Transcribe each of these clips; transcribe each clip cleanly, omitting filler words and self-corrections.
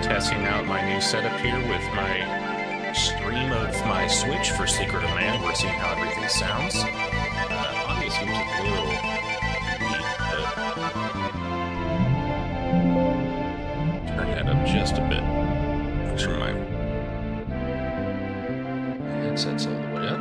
Testing out my new setup here with my stream of my Switch for Secret of Man. We're seeing how everything sounds. Audio seems a little weak, but turn that up just a bit. Make sure my headset's all the way up.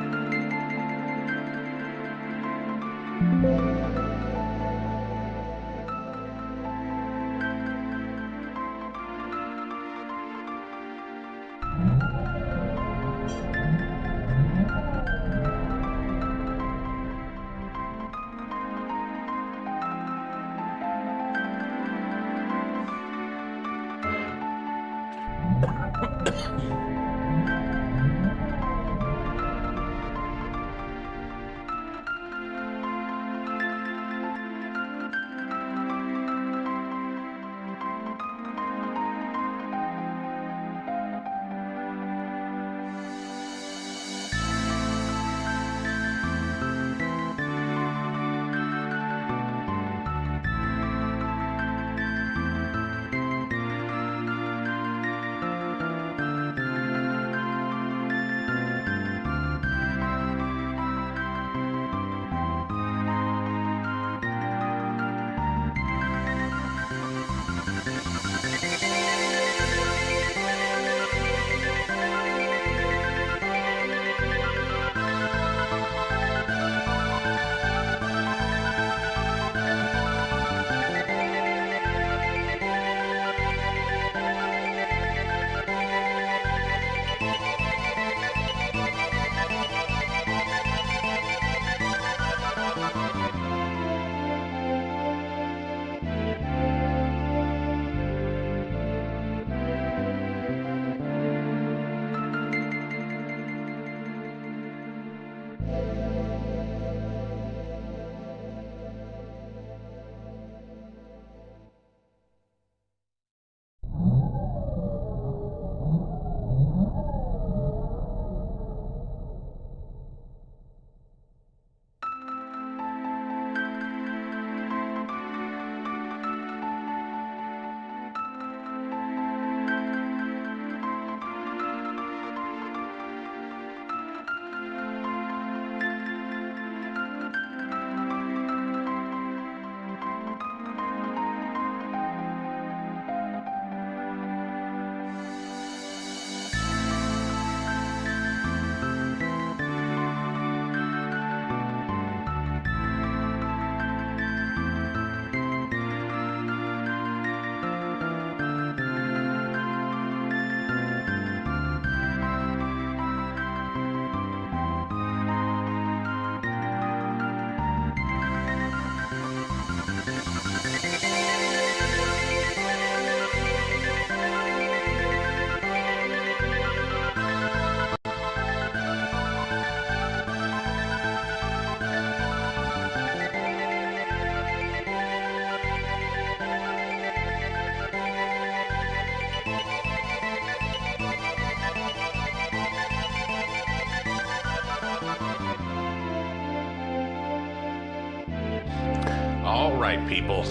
Alright, people.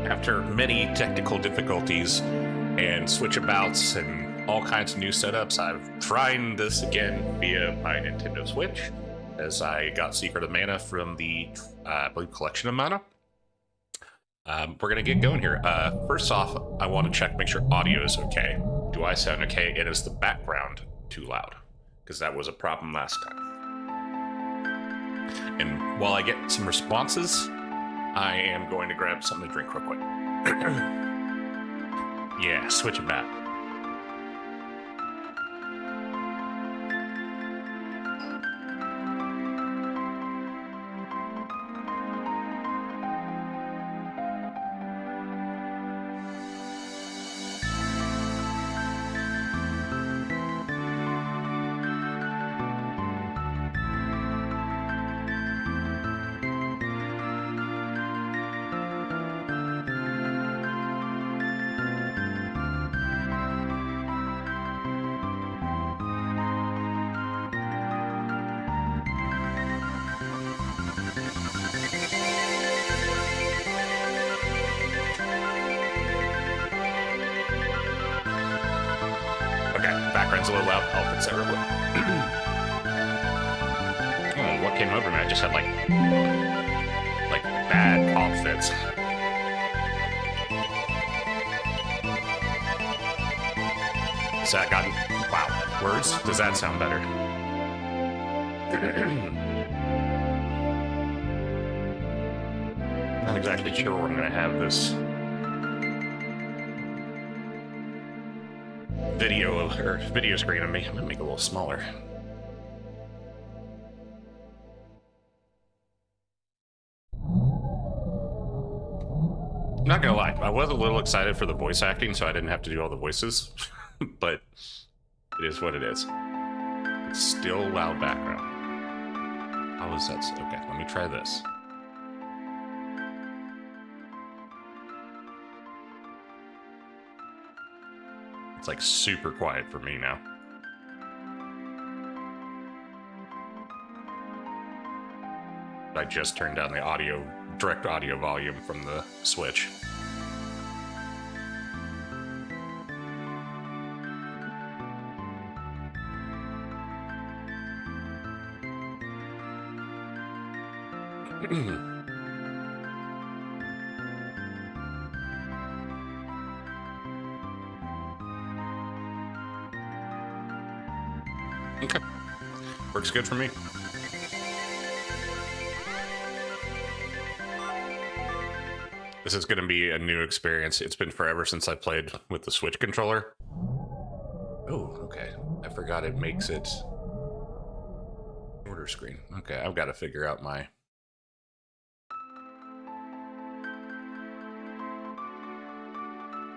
After many technical difficulties and switch-abouts and all kinds of new setups, I'm trying this again via my Nintendo Switch, as I got Secret of Mana from the, I believe, Collection of Mana. We're gonna get going here. First off, I want to check, make sure audio is okay. Do I sound okay? And is the background too loud? Because that was a problem last time. And while I get some responses, I am going to grab something to drink real quick. Yeah, switch it back. Mine's a little loud. I'll fix that real quick. Oh, what came over me? I just had like bad cough fits. Has that gotten, wow, words? Does that sound better? Not exactly sure where I'm gonna have this video screen of me. I'm gonna make it a little smaller. I'm not gonna lie, I was a little excited for the voice acting, so I didn't have to do all the voices, but it is what it is. It's still loud background. How is that? Okay, let me try this. It's like super quiet for me now. I just turned down the direct audio volume from the Switch. Okay. Works good for me. This is going to be a new experience. It's been forever since I played with the Switch controller. Oh, okay. I forgot it makes it order screen. Okay, I've got to figure out my...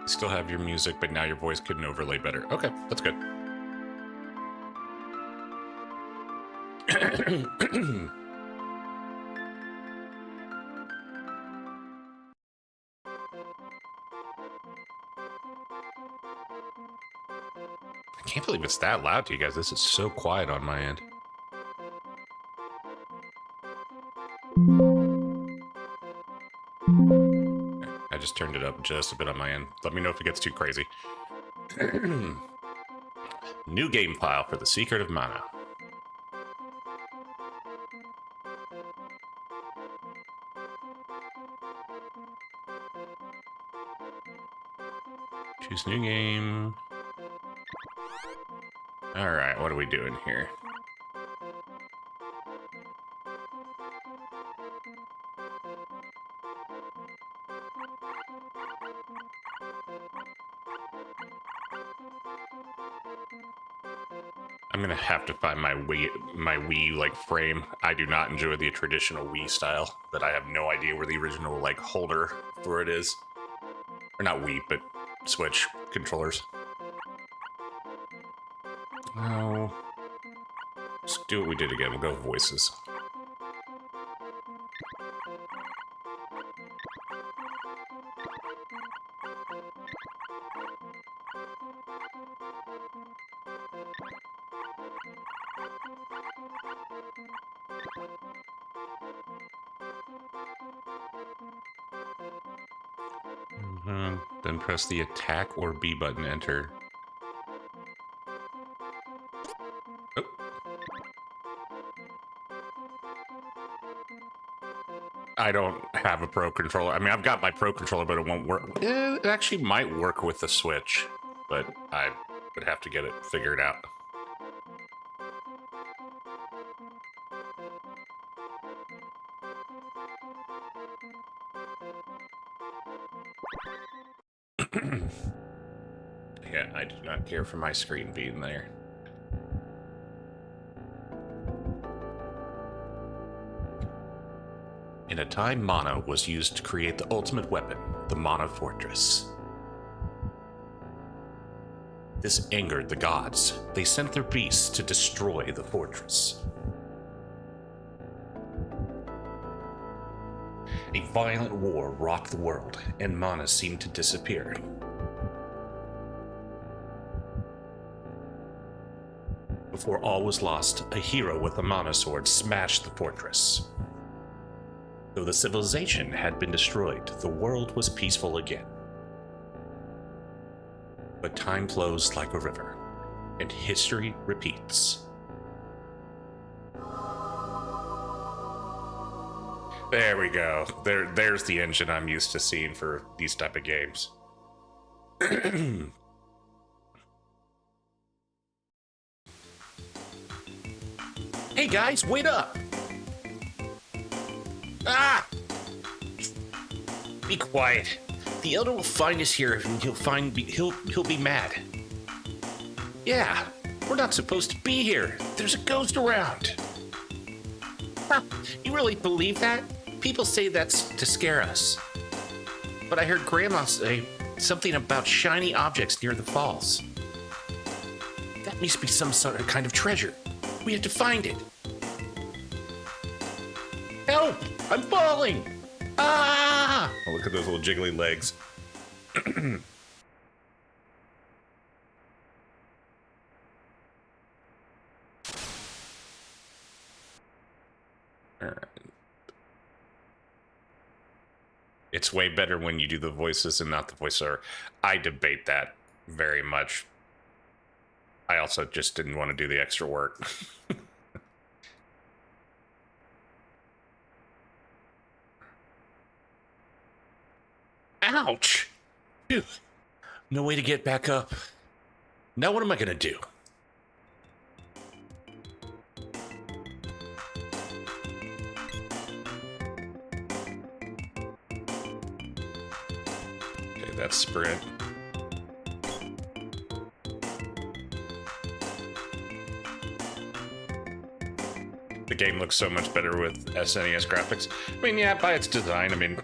Still have your music, but now your voice couldn't overlay better. Okay, that's good. I can't believe it's that loud to you guys. This is so quiet on my end. I just turned it up just a bit on my end. Let me know if it gets too crazy. New game file for the Secret of Mana. Choose new game. Alright, what are we doing here? I'm gonna have to find my Wii like frame. I do not enjoy the traditional Wii style, but I have no idea where the original like holder for it is. Or not Wii, but Switch controllers. Oh, let's do what we did again. We'll go with voices. Then press the attack or B button to enter. Oh. I don't have a Pro controller. I mean, I've got my Pro controller, but it won't work. It actually might work with the Switch, but I would have to get it figured out. Yeah, I do not care for my screen being there. In a time, mana was used to create the ultimate weapon, the Mana Fortress. This angered the gods. They sent their beasts to destroy the fortress. A violent war rocked the world, and mana seemed to disappear. Before all was lost, a hero with a mana sword smashed the fortress. Though the civilization had been destroyed, the world was peaceful again. But time flows like a river. and history repeats. There we go. There's the engine I'm used to seeing for these type of games. Hey guys, wait up! Ah! Be quiet. The Elder will find us here, and he'll be mad. Yeah, we're not supposed to be here. There's a ghost around. Huh, you really believe that? People say that's to scare us. But I heard Grandma say something about shiny objects near the falls. That must be some sort of kind of treasure. We have to find it. Help! I'm falling! Ah! Oh, look at those little jiggly legs. All right. It's way better when you do the voices and not the voiceover. I debate that very much. I also just didn't want to do the extra work. Ouch! Phew. No way to get back up. Now what am I gonna do? Okay, that's sprint. The game looks so much better with SNES graphics. I mean, yeah, by its design, I mean,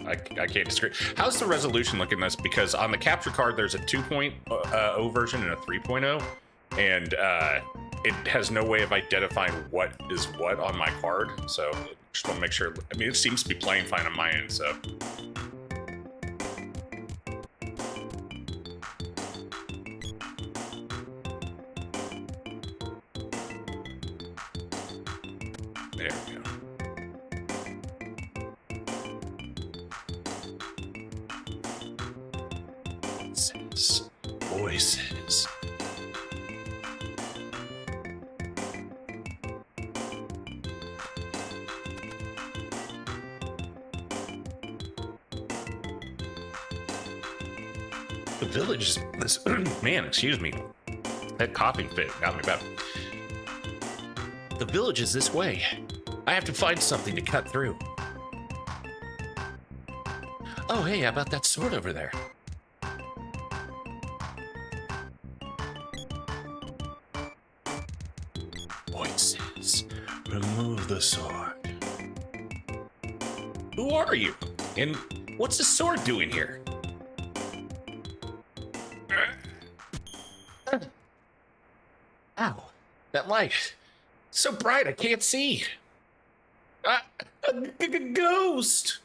I can't disagree. How's the resolution looking this? Because on the capture card, there's a 2.0 version and a 3.0, and it has no way of identifying what is what on my card. So just want to make sure. I mean, it seems to be playing fine on my end, so. There we go. Voices. The village is this man, excuse me. That coughing fit got me bad. The village is this way. I have to find something to cut through. Oh, hey, how about that sword over there? Voices. Remove the sword. Who are you? And what's the sword doing here? Ow. That light. So bright I can't see. A ghost.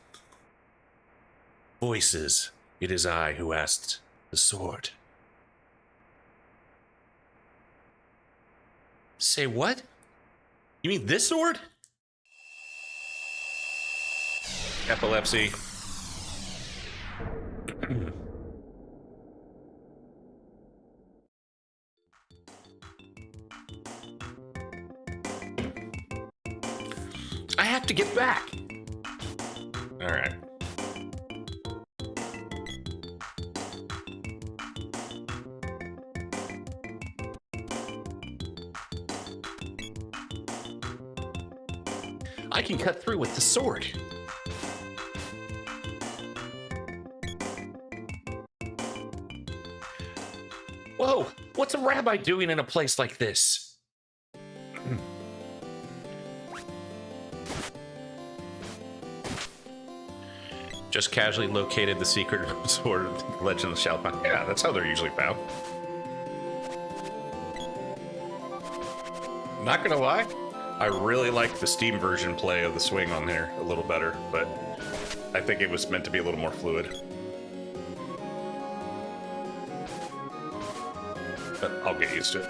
Voices. It is I who asked the sword. Say what? You mean this sword? Epilepsy. I have to get back. All right. I can cut through with the sword. Whoa, what's a rabbi doing in a place like this? Just casually located the secret sword of the Legend of the Shallowpath. Yeah, that's how they're usually found. Not gonna lie, I really like the Steam version play of the swing on there a little better, but I think it was meant to be a little more fluid. But I'll get used to it.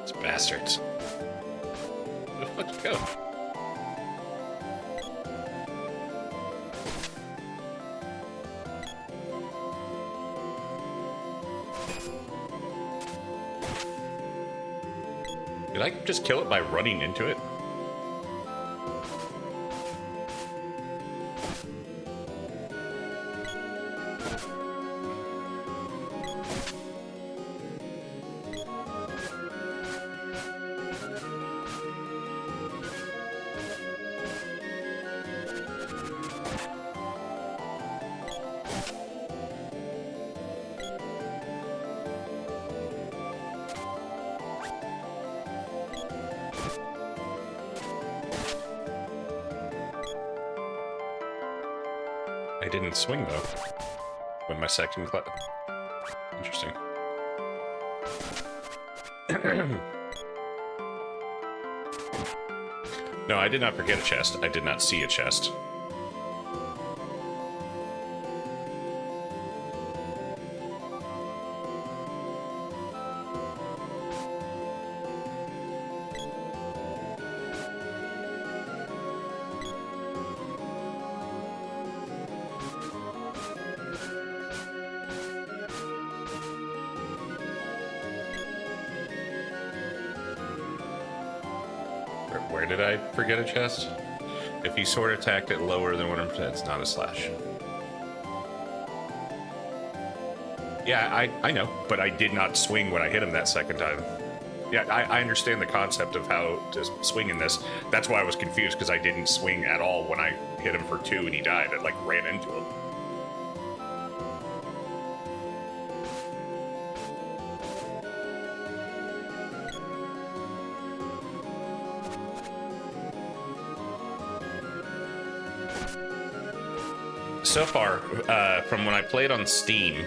These bastards. Let's go. Did I just kill it by running into it? I didn't swing though. When my second class. Interesting. No, I did not forget a chest. I did not see a chest. Where did I forget a chest? If he sword attacked it lower than 100%, it's not a slash. Yeah, I know, but I did not swing when I hit him that second time. Yeah, I understand the concept of how to swing in this. That's why I was confused, because I didn't swing at all when I hit him for 2 and he died. I, like, ran into him. So far, from when I played on Steam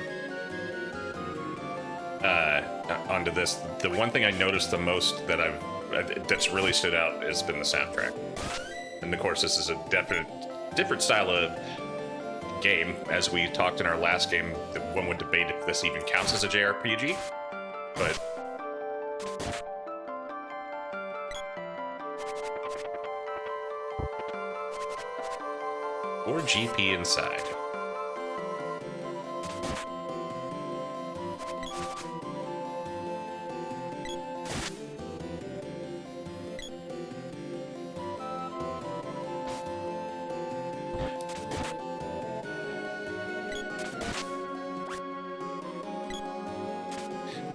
onto this, the one thing I noticed the most that that's really stood out has been the soundtrack. And of course, this is a different style of game. As we talked in our last game, one would debate if this even counts as a JRPG, but or GP inside.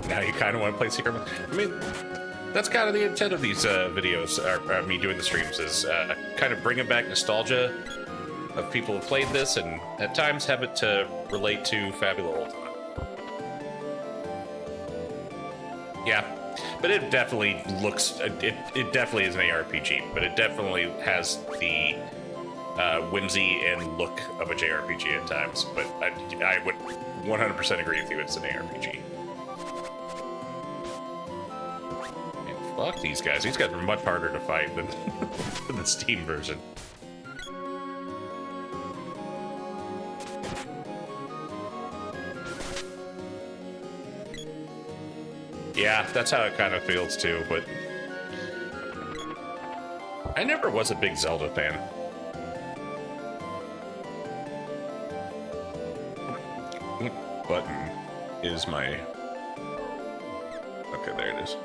Now you kind of want to play Secret. I mean, that's kind of the intent of these videos, or me doing the streams, is kind of bringing back nostalgia of people who played this, and at times have it to relate to Fabula Ultima. Yeah, but it definitely looks, it definitely is an ARPG, but it definitely has the whimsy and look of a JRPG at times, but I would 100% agree with you, it's an ARPG. And fuck these guys. These guys are much harder to fight than the Steam version. Yeah, that's how it kind of feels too, but I never was a big Zelda fan. What button is my... Okay, there it is.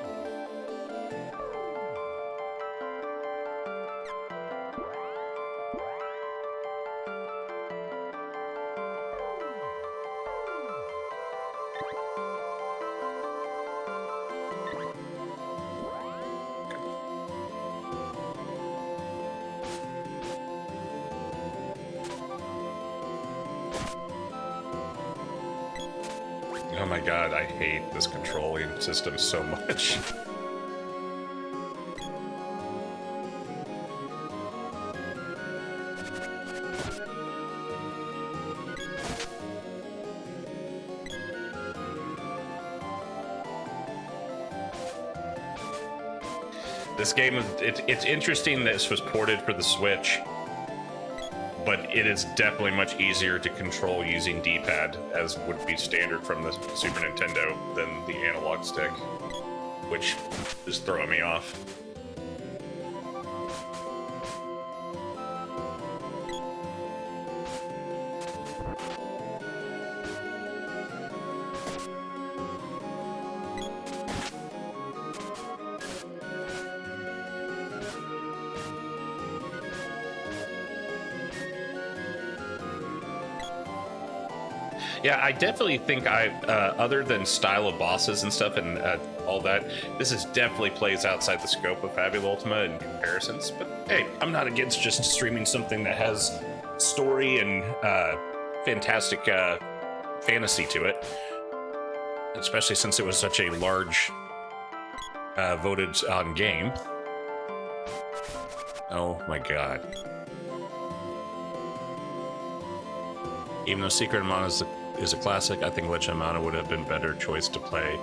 Oh my god, I hate this controlling system so much. This game, it's interesting that this was ported for the Switch, but it is definitely much easier to control using D-pad, as would be standard from the Super Nintendo, than the analog stick, which is throwing me off. Yeah, I definitely think other than style of bosses and stuff and all that, this is definitely plays outside the scope of Fabula Ultima in comparisons. But hey, I'm not against just streaming something that has story and fantastic fantasy to it, especially since it was such a large voted on game. Oh my god. Even though Secret of Mana is a classic, I think Legend of Mana would have been a better choice to play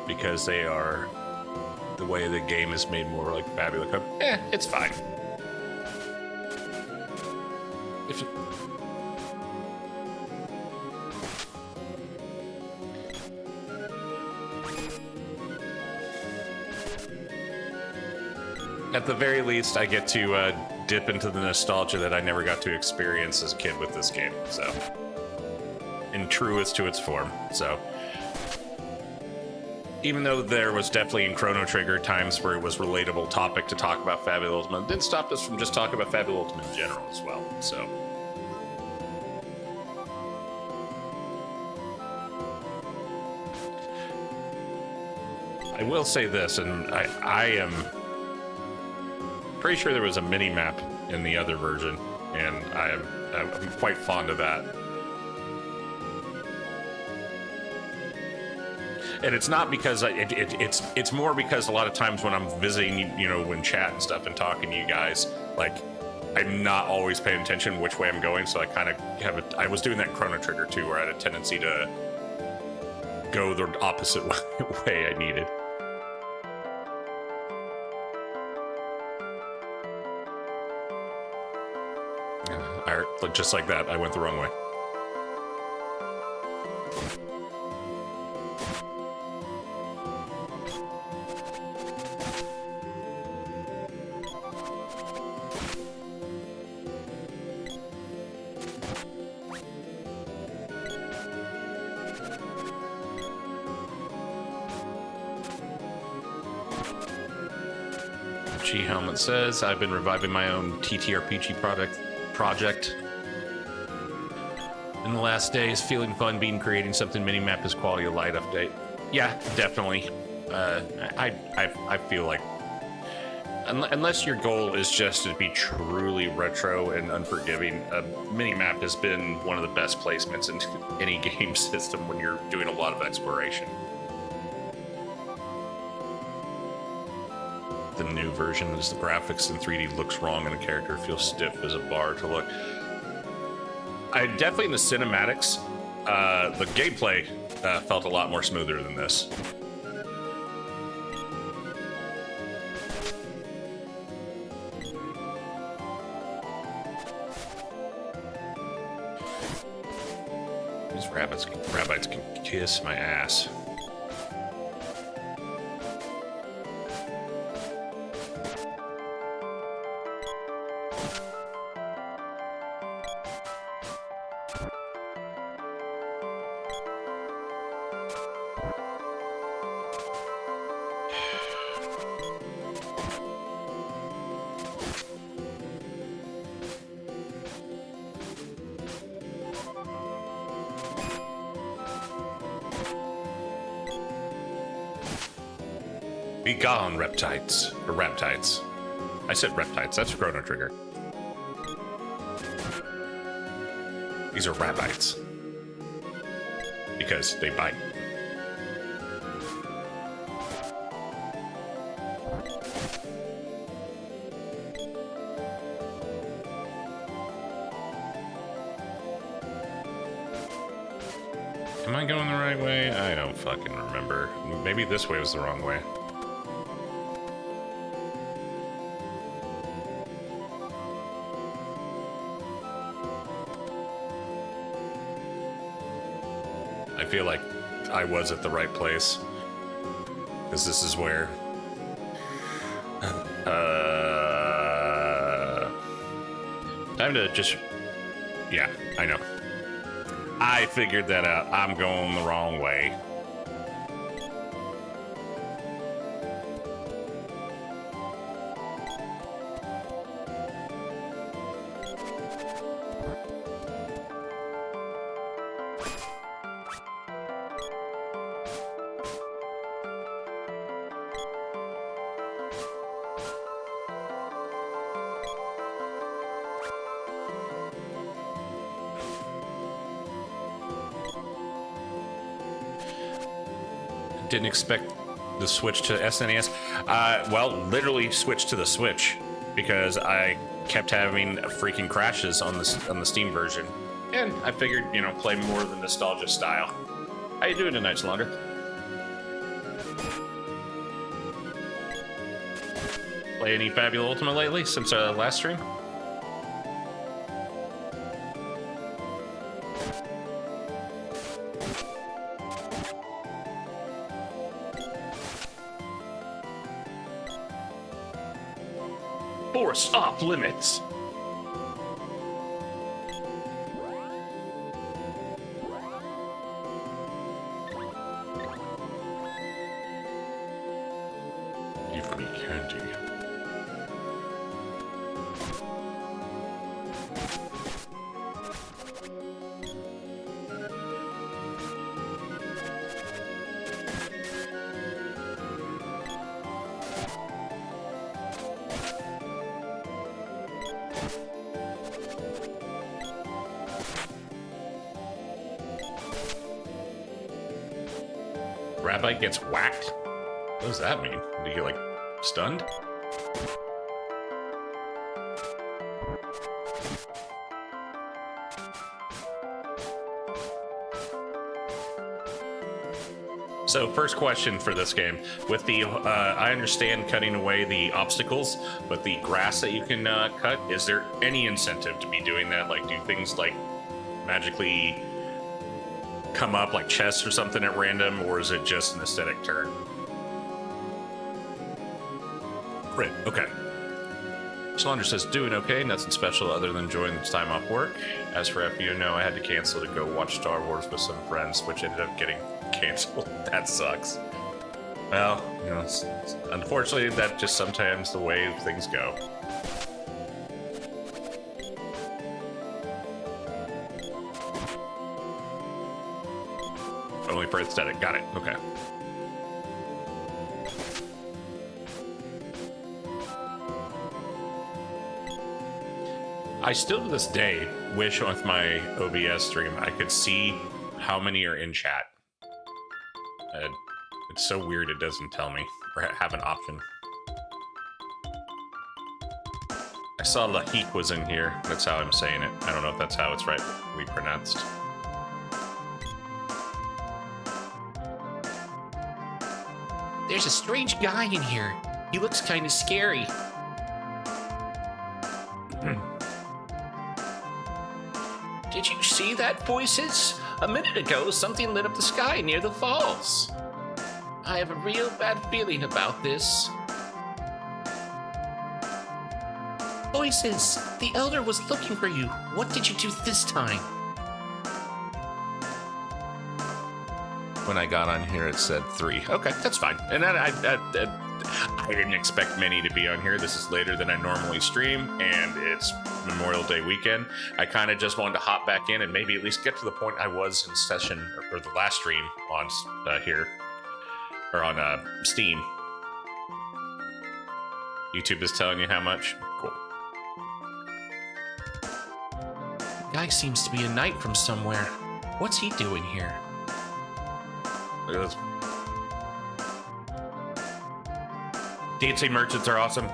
because they are, the way the game is made more like Fabula Cup. It's fine. If you, at the very least, I get to dip into the nostalgia that I never got to experience as a kid with this game, so. And truest to its form, so. Even though there was definitely in Chrono Trigger times where it was relatable topic to talk about Fabula Ultima, it didn't stop us from just talking about Fabula Ultima in general as well, so. I will say this, and I am pretty sure there was a mini map in the other version, and I'm quite fond of that. And it's not because it's more because a lot of times when I'm visiting, you know, in chat and stuff and talking to you guys, like I'm not always paying attention which way I'm going, so I kind of have I was doing that in Chrono Trigger too, where I had a tendency to go the opposite way I needed. Just like that, I went the wrong way. G Helmet says, I've been reviving my own TTRPG project in the last days, feeling fun being creating something. Minimap is quality of light update. Yeah, definitely. I feel like unless your goal is just to be truly retro and unforgiving, minimap has been one of the best placements in any game system when you're doing a lot of exploration. The new version is the graphics in 3D looks wrong and the character feels stiff as a bar to look. I definitely in the cinematics, the gameplay felt a lot more smoother than this. These rabbits can kiss my ass. Be gone, reptites. Or raptites. I said reptites, that's Chrono Trigger. These are rabites. Because they bite. Am I going the right way? I don't fucking remember. Maybe this way was the wrong way. I feel like I was at the right place. Because this is where... time to just... Yeah, I know. I figured that out. I'm going the wrong way. Didn't expect the switch to SNES. Well, literally switched to the Switch because I kept having freaking crashes on the Steam version, and I figured, you know, play more of the nostalgia style. How you doing tonight, Slaughter? Play any Fabula Ultima lately since last stream? Force off limits. Give me candy. Rabbi gets whacked? What does that mean? Do you get, like, stunned? So, first question for this game. With the, I understand cutting away the obstacles, but the grass that you can cut, is there any incentive to be doing that? Like, do things, like, magically come up like chests or something at random, or is it just an aesthetic turn? Great, okay. Slaughter says, doing okay, nothing special other than enjoying this time off work. As for FU, no, I had to cancel to go watch Star Wars with some friends, which ended up getting canceled. That sucks. Well, you know, unfortunately, that's just sometimes the way things go. Only for aesthetic. Got it. Okay. I still to this day wish with my OBS stream I could see how many are in chat. It's so weird it doesn't tell me or have an option. I saw Lahik was in here. That's how I'm saying it. I don't know if that's how it's rightly pronounced. There's a strange guy in here. He looks kind of scary. Did you see that, Voices? A minute ago, something lit up the sky near the falls. I have a real bad feeling about this. Voices, the Elder was looking for you. What did you do this time? When I got on here, it said 3. Okay, that's fine. And I didn't expect many to be on here. This is later than I normally stream, and it's Memorial Day weekend. I kind of just wanted to hop back in and maybe at least get to the point I was in session, or the last stream on here, or on Steam. YouTube is telling you how much? Cool. Guy seems to be a knight from somewhere. What's he doing here? Look at this. Dancing merchants are awesome.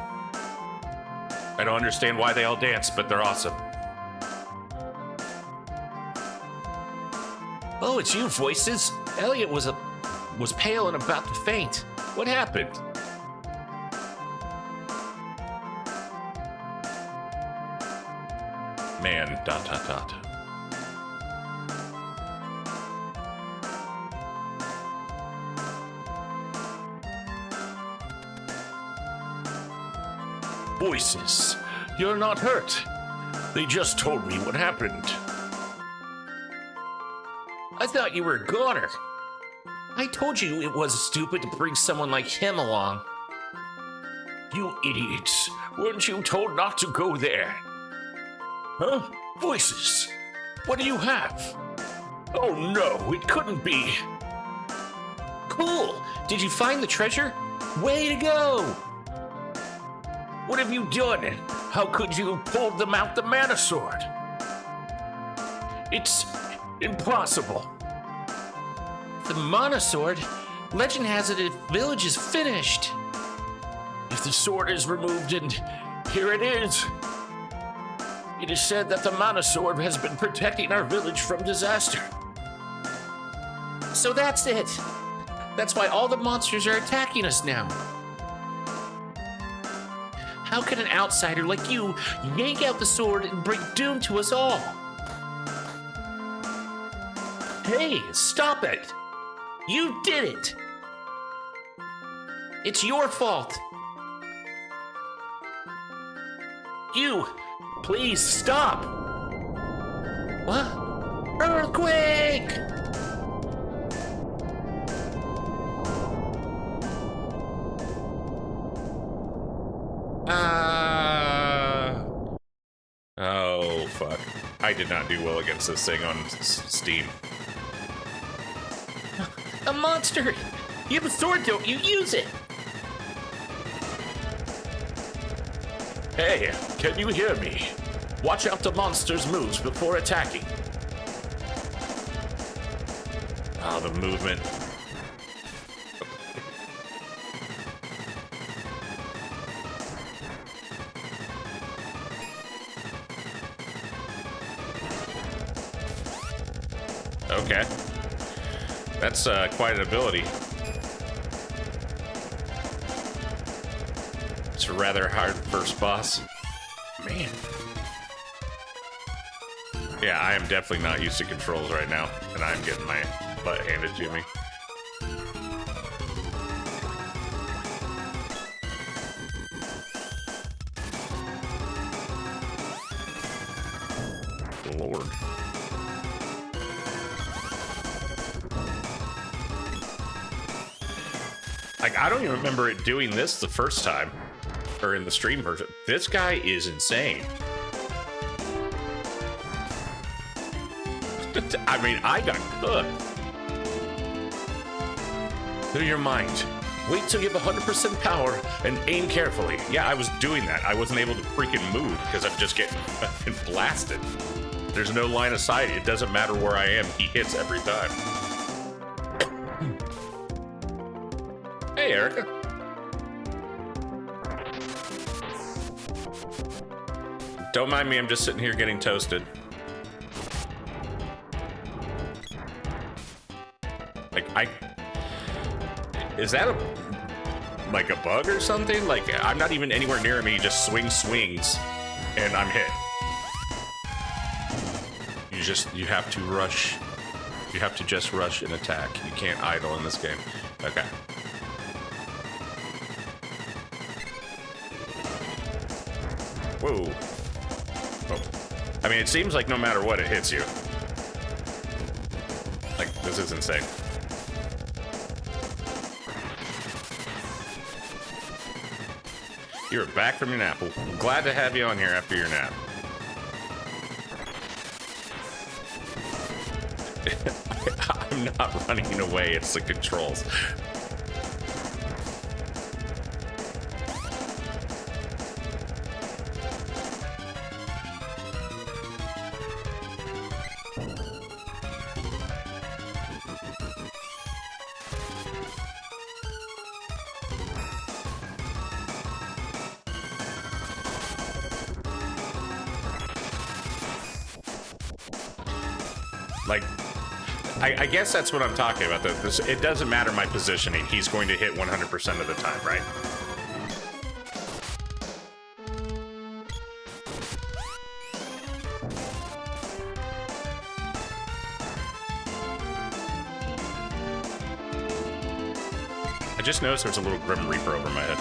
I don't understand why they all dance, but they're awesome. Oh, it's you, Voices. Elliot was pale and about to faint. What happened? Man, ... Voices, you're not hurt. They just told me what happened. I thought you were a goner. I told you it was stupid to bring someone like him along. You idiots. Weren't you told not to go there? Huh? Voices, what do you have? Oh no, it couldn't be. Cool. Did you find the treasure? Way to go. What have you done? How could you have pulled them out the mana sword? It's impossible. The mana sword? Legend has it, the village is finished. If the sword is removed, and here it is. It is said that the mana sword has been protecting our village from disaster. So that's it. That's why all the monsters are attacking us now. How can an outsider like you yank out the sword and bring doom to us all? Hey, stop it! You did it! It's your fault! You, please stop! What? Earthquake! Oh, fuck. I did not do well against this thing on Steam. A monster! You have a sword, don't you? Use it! Hey, can you hear me? Watch out the monster's moves before attacking. Oh, the movement. Okay. That's quite an ability. It's a rather hard first boss. Man. Yeah, I am definitely not used to controls right now, and I'm getting my butt handed to me. Lord. Like, I don't even remember it doing this the first time, or in the stream version. This guy is insane. I mean, I got cooked. Clear your mind. Wait till you have 100% power and aim carefully. Yeah, I was doing that. I wasn't able to freaking move because I'm just getting fucking blasted. There's no line of sight. It doesn't matter where I am. He hits every time. Hey, Erica. Don't mind me. I'm just sitting here getting toasted. Like, is that like a bug or something? Like, I'm not even anywhere near him. He just swings, and I'm hit. You have to rush. You have to just rush and attack. You can't idle in this game. Okay. Whoa. Oh. I mean, it seems like no matter what, it hits you. Like, this is insane. You're back from your nap. I'm glad to have you on here after your nap. I'm not running away, it's the controls. Like, I guess that's what I'm talking about. It doesn't matter my positioning. He's going to hit 100% of the time, right? I just noticed there's a little Grim Reaper over my head.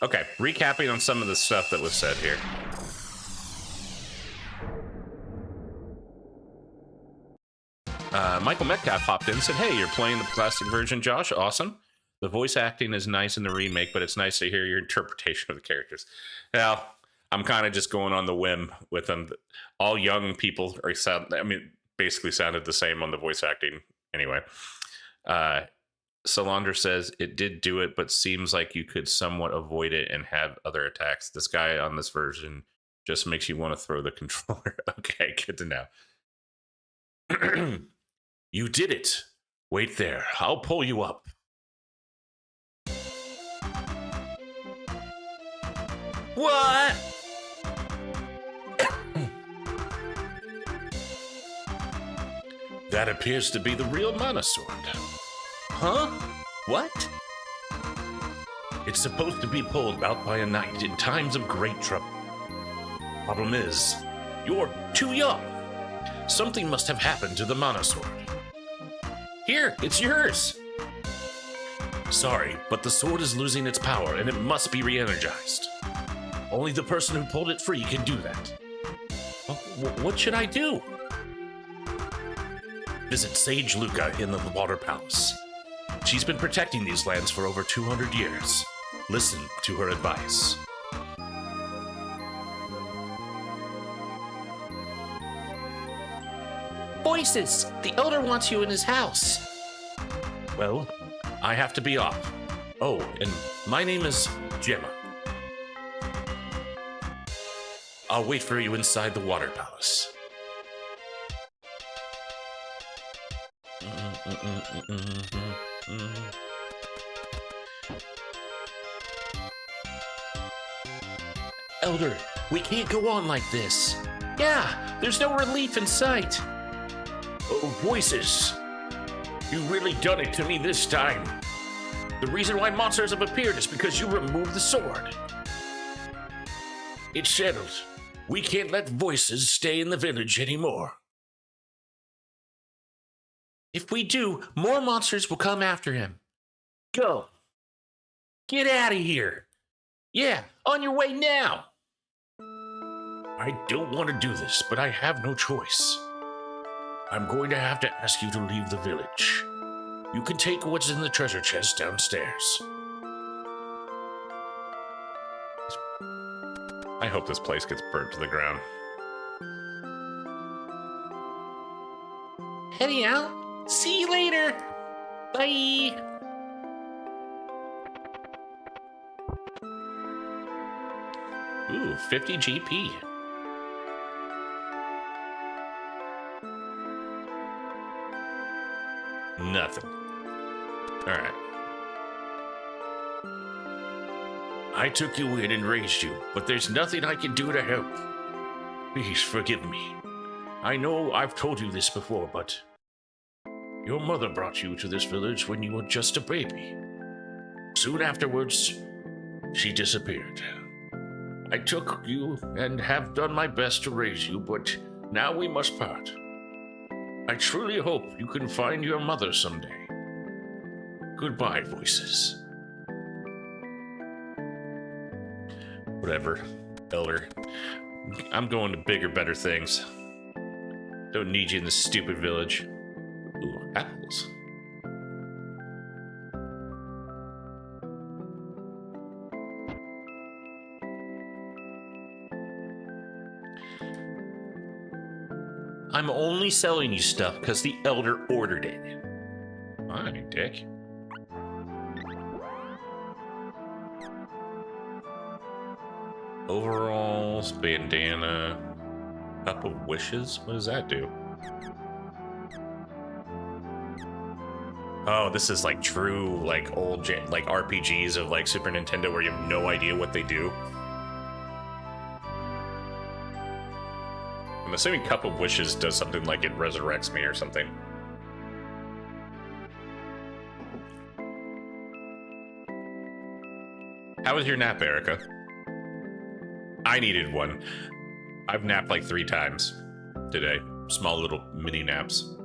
Okay, recapping on some of the stuff that was said here. Michael Metcalf popped in and said, hey, you're playing the classic version, Josh. Awesome. The voice acting is nice in the remake, but it's nice to hear your interpretation of the characters. Now, I'm kind of just going on the whim with them. All young people basically sounded the same on the voice acting anyway. Solandra says it did do it, but seems like you could somewhat avoid it and have other attacks. This guy on this version Just makes you want to throw the controller. Okay, good to know. You did it. Wait there. I'll pull you up. What? That appears to be the real mana sword. Huh? What? It's supposed to be pulled out by a knight in times of great trouble. Problem is, you're too young. Something must have happened to the mana sword. Here, it's yours. Sorry, but the sword is losing its power and it must be re-energized. Only the person who pulled it free can do that. What should I do? Visit Sage Luca in the Water Palace. She's been protecting these lands for over 200 years. Listen to her advice. Voices! The Elder wants you in his house. Well, I have to be off. Oh, and my name is Gemma. I'll wait for you inside the Water Palace. Elder, we can't go on like this. Yeah, there's no relief in sight. Oh, Voices. You really done it to me this time. The reason why monsters have appeared is because you removed the sword. It's settled. We can't let Voices stay in the village anymore. If we do, more monsters will come after him. Go. Get out of here. Yeah, on your way now. I don't want to do this, but I have no choice. I'm going to have to ask you to leave the village. You can take what's in the treasure chest downstairs. I hope this place gets burnt to the ground. Heading out. See you later. Bye. Ooh, 50 GP. Nothing. All right. I took you in and raised you, but there's nothing I can do to help. Please forgive me. I know I've told you this before, but your mother brought you to this village when you were just a baby. Soon afterwards, she disappeared. I took you and have done my best to raise you, but now we must part. I truly hope you can find your mother someday. Goodbye, Voices. Whatever, Elder. I'm going to bigger, better things. Don't need you in this stupid village. Ooh, apples. I'm only selling you stuff because the Elder ordered it. Fine, dick. Overalls, bandana, cup of wishes. What does that do? Oh, this is like true, like old, like RPGs of like Super Nintendo where you have no idea what they do. I'm assuming Cup of Wishes does something like it resurrects me or something. How was your nap, Erica? I needed one. I've napped like 3 times today. Small little mini naps.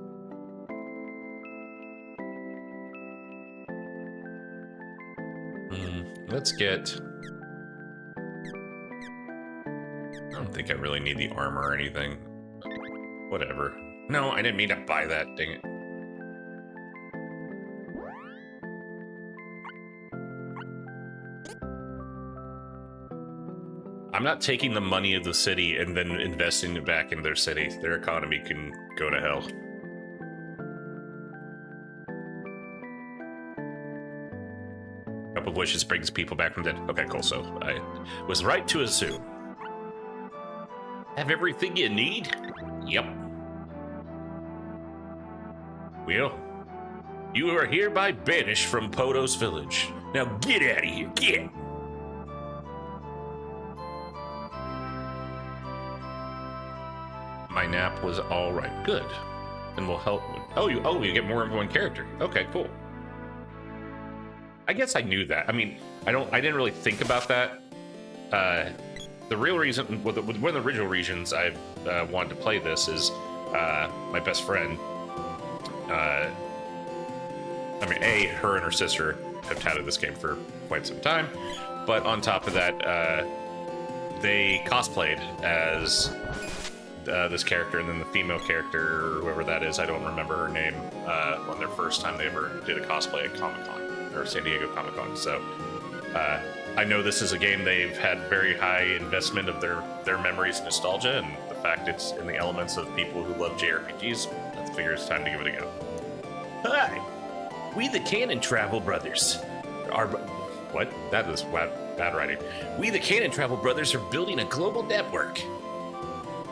Let's get... I don't think I really need the armor or anything. Whatever. No, I didn't mean to buy that, dang it. I'm not taking the money of the city and then investing it back into their city. Their economy can go to hell. Cup of Wishes brings people back from dead. Okay, cool. So I was right to assume. Have everything you need? Yep. Well, you are hereby banished from Poto's village. Now get out of here, get! My nap was all right. Good. And will help. You get more of one character. Okay, cool. I guess I knew that. I mean, I didn't really think about that. The real reason, one of the original reasons I wanted to play this is my best friend. Her and her sister have touted this game for quite some time, but on top of that, they cosplayed as this character, and then the female character, whoever that is, I don't remember her name, on their first time they ever did a cosplay at Comic-Con, or San Diego Comic-Con. So I know this is a game they've had very high investment of their memories and nostalgia, and the fact it's in the elements of people who love JRPGs, I figure it's time to give it a go. Hi! We the Cannon Travel Brothers What? That is bad writing. We the Cannon Travel Brothers are building a global network.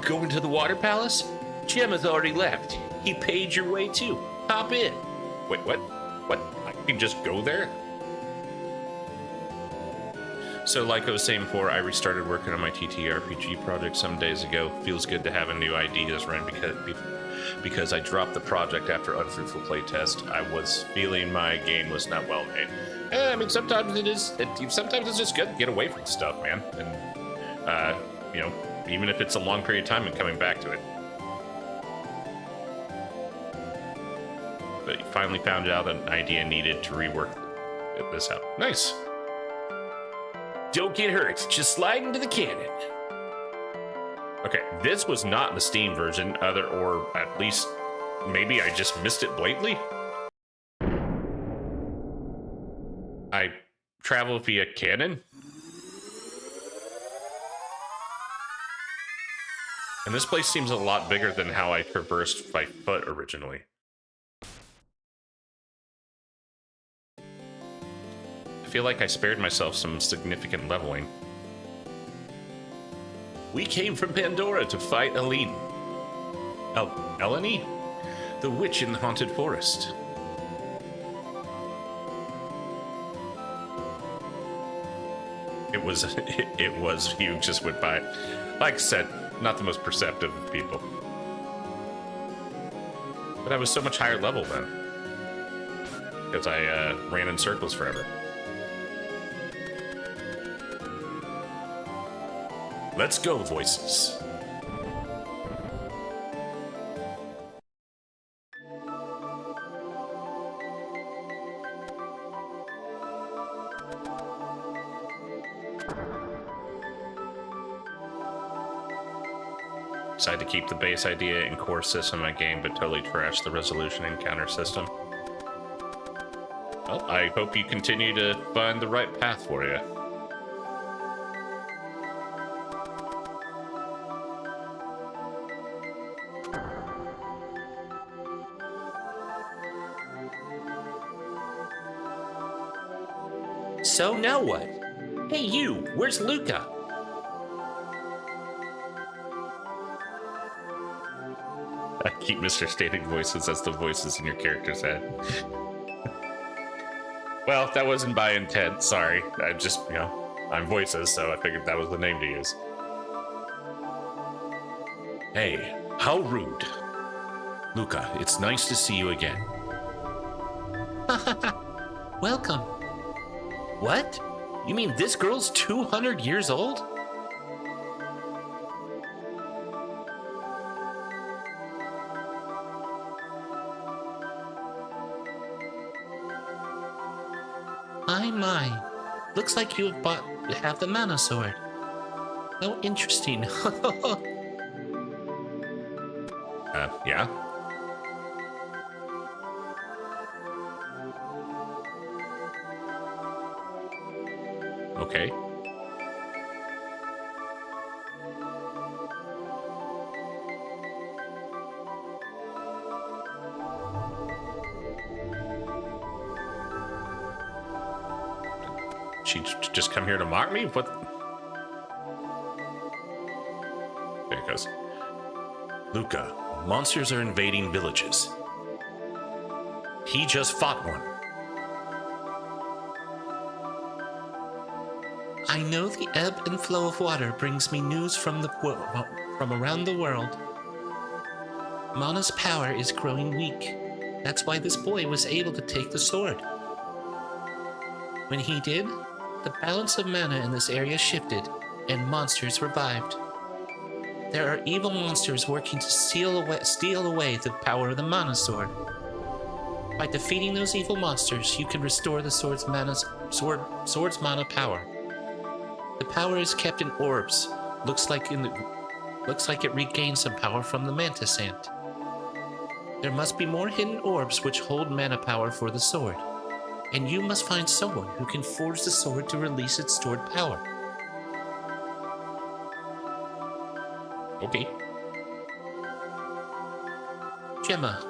Going to the Water Palace? Jim has already left. He paid your way too. Hop in. Wait, what? What? I can just go there? So, like I was saying before, I restarted working on my TTRPG project some days ago. Feels good to have new ideas running because I dropped the project after unfruitful playtest. I was feeling my game was not well made. I mean, sometimes it is. Sometimes it's just good to get away from stuff, man. And even if it's a long period of time and coming back to it. But finally found out an idea needed to rework this out. Nice. Don't get hurt. Just slide into the cannon. Okay, this was not the Steam version, or at least maybe I just missed it blatantly. I travel via cannon. And this place seems a lot bigger than how I traversed by foot originally. I feel like I spared myself some significant leveling. We came from Pandora to fight Eleni. Eleni? The witch in the haunted forest. It was, you just went by. Like I said, not the most perceptive of people. But I was so much higher level then. Because I ran in circles forever. Let's go, voices. Decided to keep the base idea and core system of my game, but totally trash the resolution and counter system. Well, I hope you continue to find the right path for you. So now what? Hey you, where's Luca? I keep misstating voices as the voices in your character's head. Well, that wasn't by intent, sorry. I just, I'm voices, so I figured that was the name to use. Hey, how rude. Luca, it's nice to see you again. Welcome. What? You mean this girl's 200 years old? My. Looks like you have the mana sword. How interesting. Yeah? Okay. She just come here to mock me? What? Okay, goes. Luca, monsters are invading villages. He just fought one. I know the ebb and flow of water brings me news from around the world. Mana's power is growing weak. That's why this boy was able to take the sword. When he did, the balance of mana in this area shifted, and monsters revived. There are evil monsters working to steal away the power of the mana sword. By defeating those evil monsters, you can restore the sword's mana power. The power is kept in orbs. Looks like it regained some power from the mantis ant. There must be more hidden orbs which hold mana power for the sword, and you must find someone who can forge the sword to release its stored power. Okay. Gemma,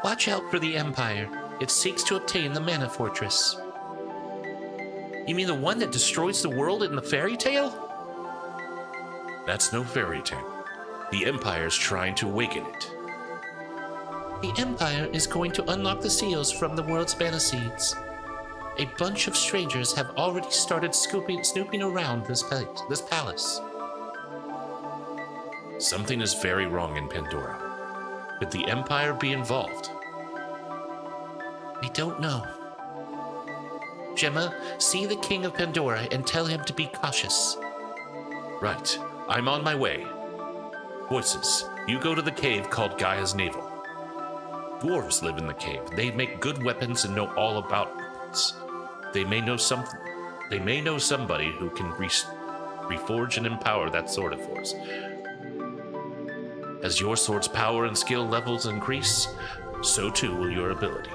watch out for the Empire. It seeks to obtain the Mana Fortress. You mean the one that destroys the world in the fairy tale? That's no fairy tale. The Empire's trying to awaken it. The Empire is going to unlock the seals from the world's mana seeds. A bunch of strangers have already started snooping around this palace. Something is very wrong in Pandora. Could the Empire be involved? I don't know. Gemma, see the King of Pandora and tell him to be cautious. Right. I'm on my way. Voices, you go to the cave called Gaia's Navel. Dwarves live in the cave. They make good weapons and know all about weapons. They may know somebody who can reforge and empower that sword of yours. As your sword's power and skill levels increase, so too will your ability.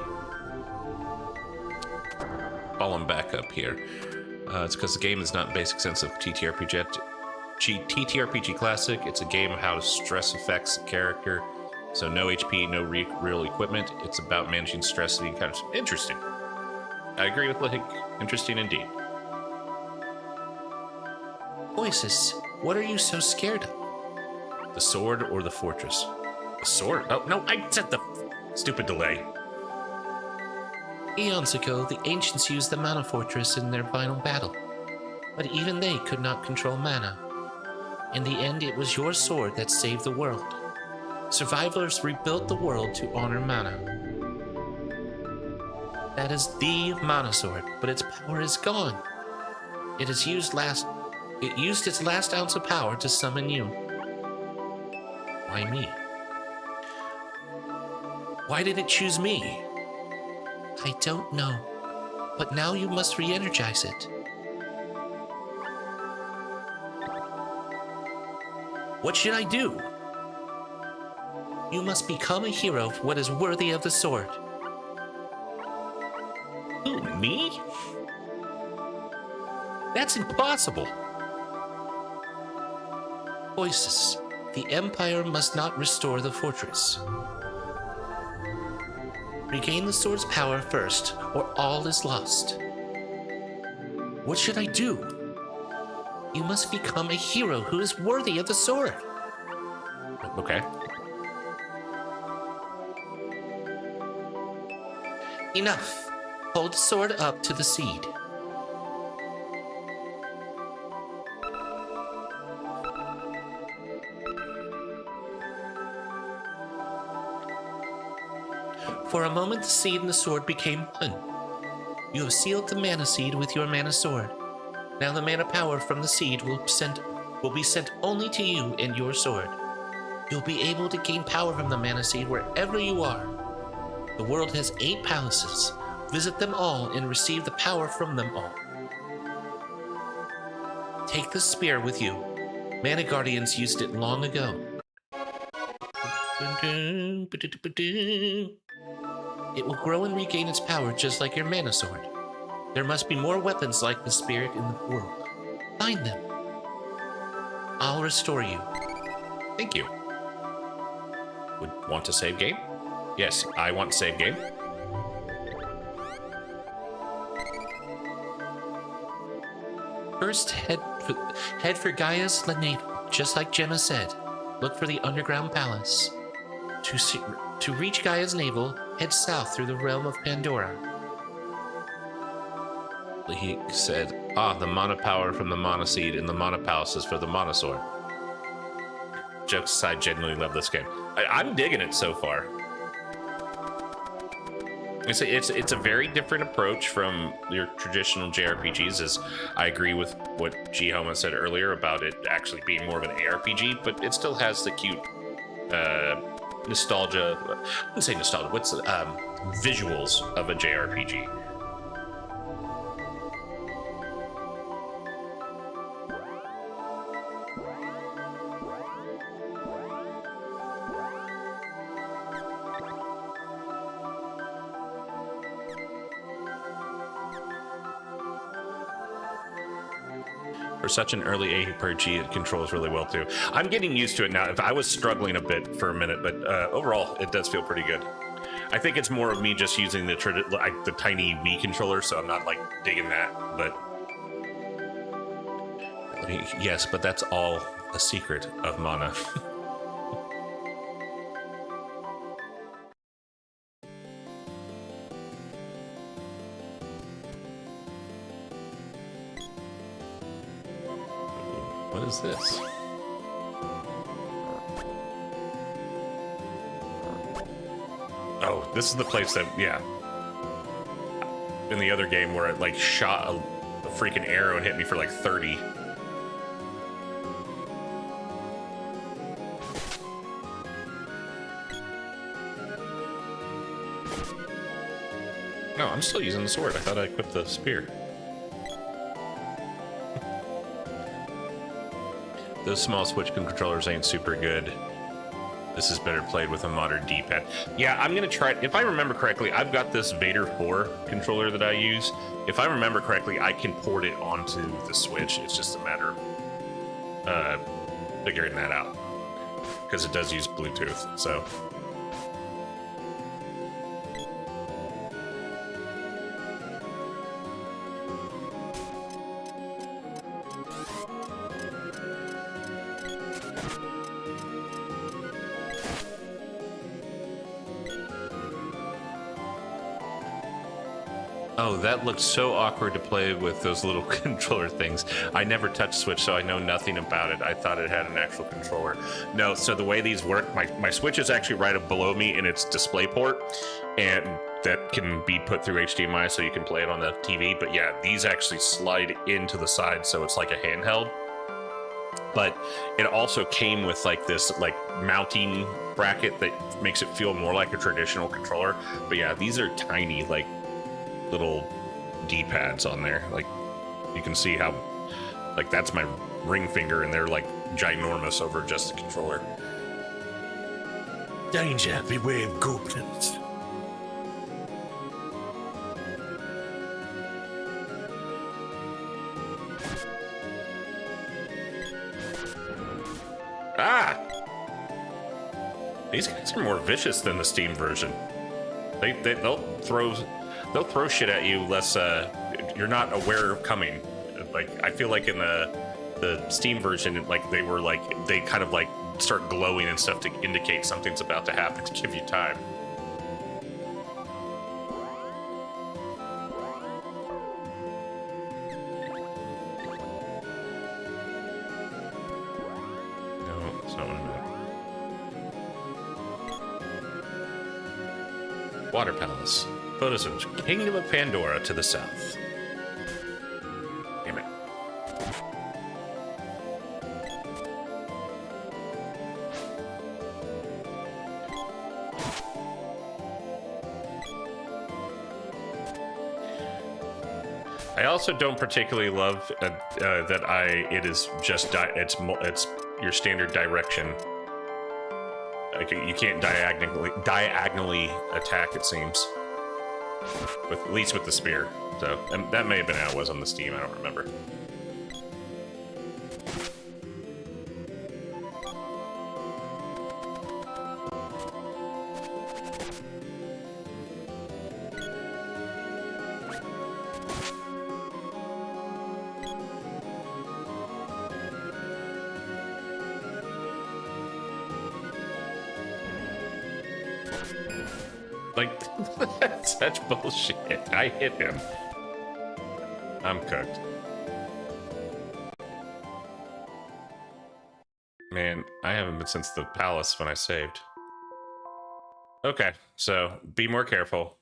Following back up here. It's because the game is not in basic sense of TTRPG. TTRPG Classic, it's a game of how stress affects the character. So no HP, no real equipment. It's about managing stress and kind of interesting. I agree with Lick. Interesting indeed. Voices, what are you so scared of? The sword or the fortress? The sword? Oh, no, I said the stupid delay. Eons ago, the ancients used the Mana Fortress in their final battle. But even they could not control mana. In the end, it was your sword that saved the world. Survivors rebuilt the world to honor mana. That is the Mana Sword, but its power is gone. It used its last ounce of power to summon you. Why me? Why did it choose me? I don't know, but now you must re-energize it. What should I do? You must become a hero of what is worthy of the sword. Who, me? That's impossible. Voices, the Empire must not restore the fortress. Regain the sword's power first, or all is lost. What should I do? You must become a hero who is worthy of the sword. Okay. Enough. Hold the sword up to the seed. For a moment, the seed and the sword became one. You have sealed the mana seed with your mana sword. Now the mana power from the seed will be sent only to you and your sword. You'll be able to gain power from the mana seed wherever you are. The world has 8 palaces. Visit them all and receive the power from them all. Take the spear with you. Mana Guardians used it long ago. It will grow and regain its power just like your mana sword. There must be more weapons like the spirit in the world. Find them. I'll restore you. Thank you. Would want to save game? Yes, I want to save game. First, head for Gaia's navel, just like Gemma said. Look for the underground palace. To reach Gaia's navel, head south through the realm of Pandora. He said, the mana power from the mana seed in the mana palace is for the mana sword. Jokes aside, genuinely love this game. I'm digging it so far. It's a very different approach from your traditional JRPGs, as I agree with what G Homa said earlier about it actually being more of an ARPG, but it still has the cute nostalgia. I wouldn't say nostalgia. What's visuals of a JRPG? For such an early ARPG, it controls really well too. I'm getting used to it now. I was struggling a bit for a minute, but overall, it does feel pretty good. I think it's more of me just using the tiny Wii controller, so I'm not like digging that. But yes, but that's all a secret of mana. What is this? Oh, this is the place that, yeah. In the other game where it like shot a freaking arrow and hit me for like 30. No, I'm still using the sword. I thought I equipped the spear. Those small Switch controllers ain't super good. This is better played with a modern D-pad. Yeah, I'm gonna try it. If I remember correctly, I've got this Vader 4 controller that I use. If I remember correctly, I can port it onto the Switch. It's just a matter of figuring that out. Because it does use Bluetooth, so. Oh, that looked so awkward to play with those little controller things. I never touched Switch, so I know nothing about it. I thought it had an actual controller. No, so the way these work, my Switch is actually right up below me in its display port, and that can be put through HDMI so you can play it on the TV. But yeah, these actually slide into the side, so it's like a handheld. But it also came with like this like mounting bracket that makes it feel more like a traditional controller. But yeah, these are tiny, like little D-pads on there. Like you can see how like that's my ring finger and they're like ginormous over just the controller. Danger, beware of goblins. Ah! These guys are more vicious than the Steam version. They'll throw shit at you less you're not aware of coming. Like I feel like in the Steam version, like they kind of like start glowing and stuff to indicate something's about to happen to give you time. No, it's not what I meant. Water Palace. Photos of Kingdom of Pandora to the south. Damn it. I also don't particularly love that it is just it's your standard direction. Like you can't diagonally attack, it seems. At least with the spear. So, and that may have been how it was on the Steam, I don't remember. Like, that's such bullshit. I hit him. I'm cooked. Man, I haven't been since the palace when I saved. Okay, so be more careful.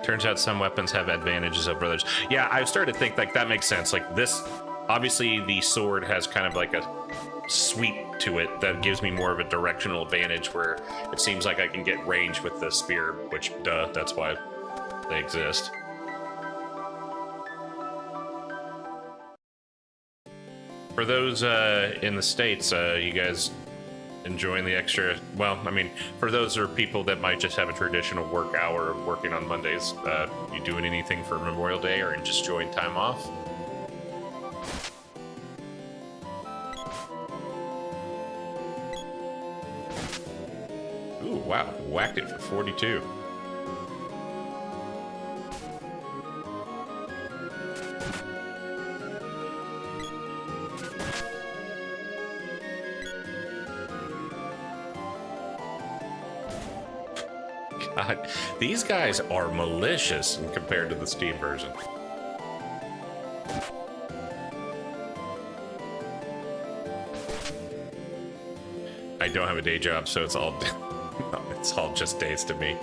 Turns out some weapons have advantages over others. Yeah, I started to think like that makes sense. Like this, obviously the sword has kind of like a sweep to it that gives me more of a directional advantage where it seems like I can get range with the spear, which duh, that's why they exist. For those in the States, you guys enjoying the extra, well, I mean, for those are people that might just have a traditional work hour of working on Mondays, you doing anything for Memorial Day or just enjoying time off? Ooh, wow, whacked it for 42. God, these guys are malicious compared to the Steam version. I don't have a day job, so it's all it's all just days to me.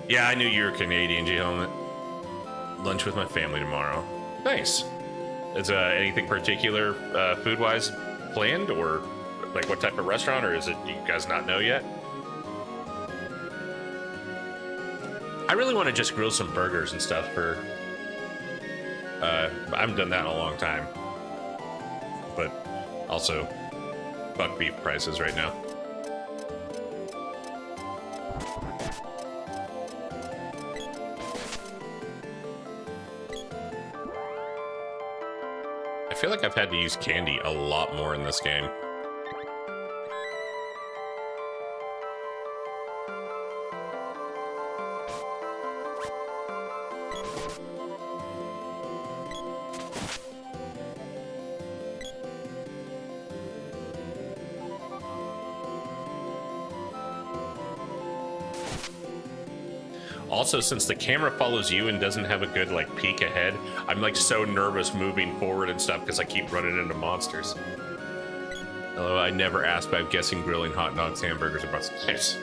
Yeah, I knew you were Canadian, G-Helmet. Lunch with my family tomorrow. Nice. Is anything particular food-wise planned, or like what type of restaurant, or is it you guys not know yet? I really want to just grill some burgers and stuff for, I haven't done that in a long time, but also fuck beef prices right now. I feel like I've had to use candy a lot more in this game. Also, since the camera follows you and doesn't have a good like peek ahead, I'm like so nervous moving forward and stuff because I keep running into monsters. Although I never asked, but I'm guessing grilling hot dogs, hamburgers, and burgers.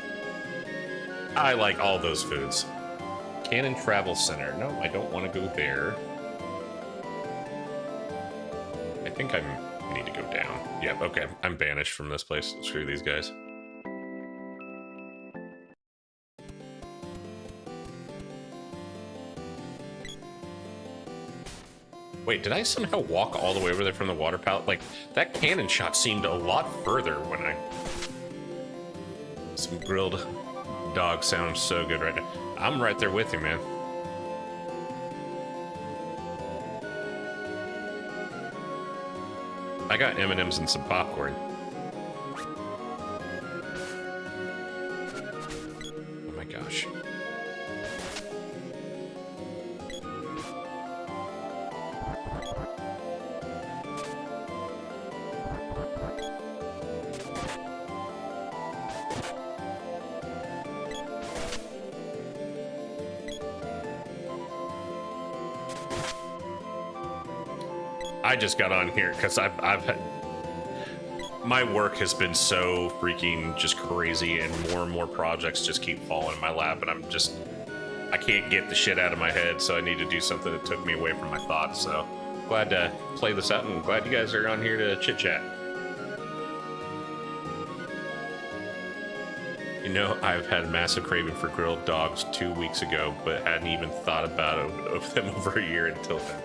I like all those foods. Cannon Travel Center. No, I don't want to go there. I think I need to go down. Yep, okay. I'm banished from this place. Screw these guys. Wait, did I somehow walk all the way over there from the water pallet? Like, that cannon shot seemed a lot further when I... Some grilled dog sounds so good right now. I'm right there with you, man. I got M&Ms and some popcorn. Oh my gosh. I just got on here because I've had my work has been so freaking just crazy, and more projects just keep falling in my lap, and I can't get the shit out of my head, so I need to do something that took me away from my thoughts. So glad to play this out, and glad you guys are on here to chit chat. You know, I've had a massive craving for grilled dogs 2 weeks ago, but hadn't even thought about them over a year until then.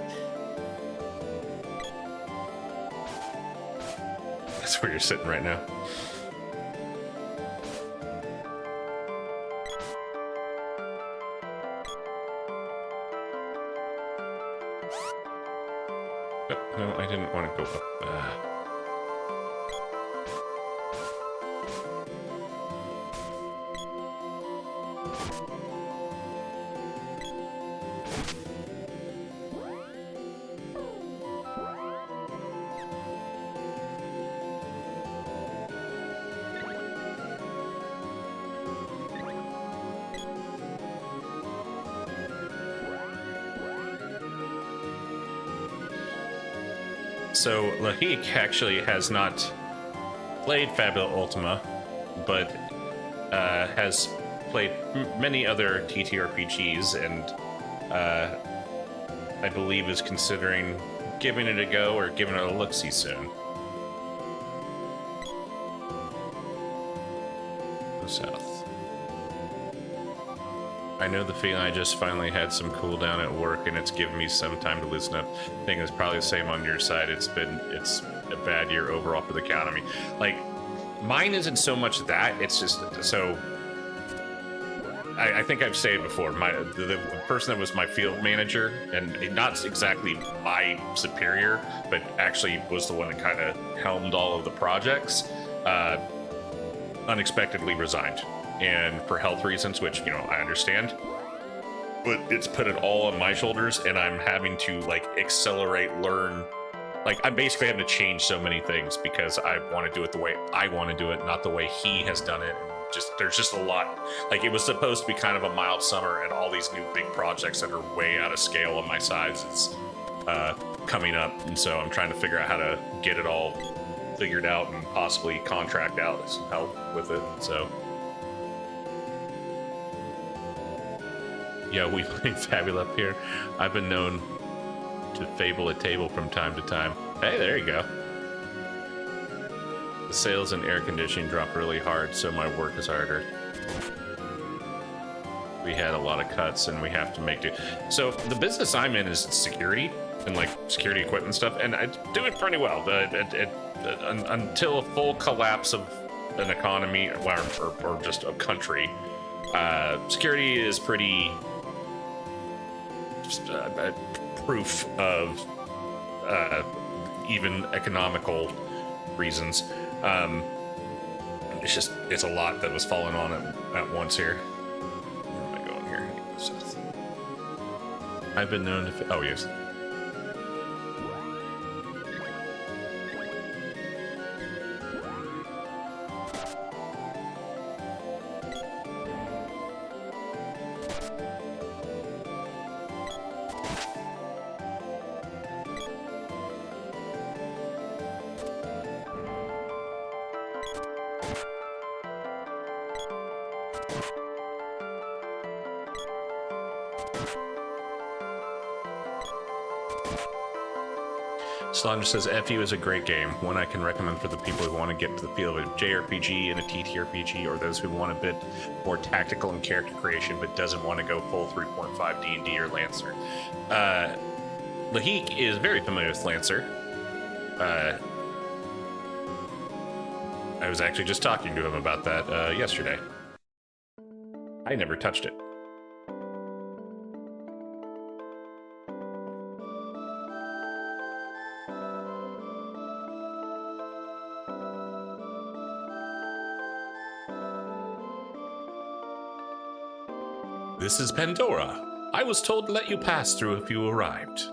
That's where you're sitting right now. Oh, no, I didn't want to go up. So Lahik actually has not played Fabula Ultima, but has played many other TTRPGs, and I believe is considering giving it a go or giving it a look-see soon. Go south. I know the feeling. I just finally had some cool down at work, and it's given me some time to loosen up. I think it's probably the same on your side. It's a bad year overall for the economy. Like, mine isn't so much that. It's just so. I think I've said it before. The person that was my field manager, and not exactly my superior, but actually was the one that kind of helmed all of the projects, unexpectedly resigned. And for health reasons, which, you know, I understand, but it's put it all on my shoulders, and I'm having to like accelerate, learn. Like, I'm basically having to change so many things because I want to do it the way I want to do it, not the way he has done it. There's just a lot. Like, it was supposed to be kind of a mild summer, and all these new big projects that are way out of scale on my size is coming up, and so I'm trying to figure out how to get it all figured out and possibly contract out some help with it. So. Yeah, we play Fabula up here. I've been known to fable a table from time to time. Hey, there you go. The sales and air conditioning drop really hard, so my work is harder. We had a lot of cuts, and we have to make do. So the business I'm in is security and like security equipment stuff, and I do it pretty well. Until a full collapse of an economy or just a country, security is pretty. Proof of even economical reasons. It's a lot that was falling on at once here. Where am I going here? South. I've been known to. Oh yes. Solange says, FU is a great game, one I can recommend for the people who want to get into the field of a JRPG and a TTRPG, or those who want a bit more tactical and character creation but doesn't want to go full 3.5 D&D or Lancer. Lahik is very familiar with Lancer. I was actually just talking to him about that yesterday. I never touched it. This is Pandora. I was told to let you pass through if you arrived.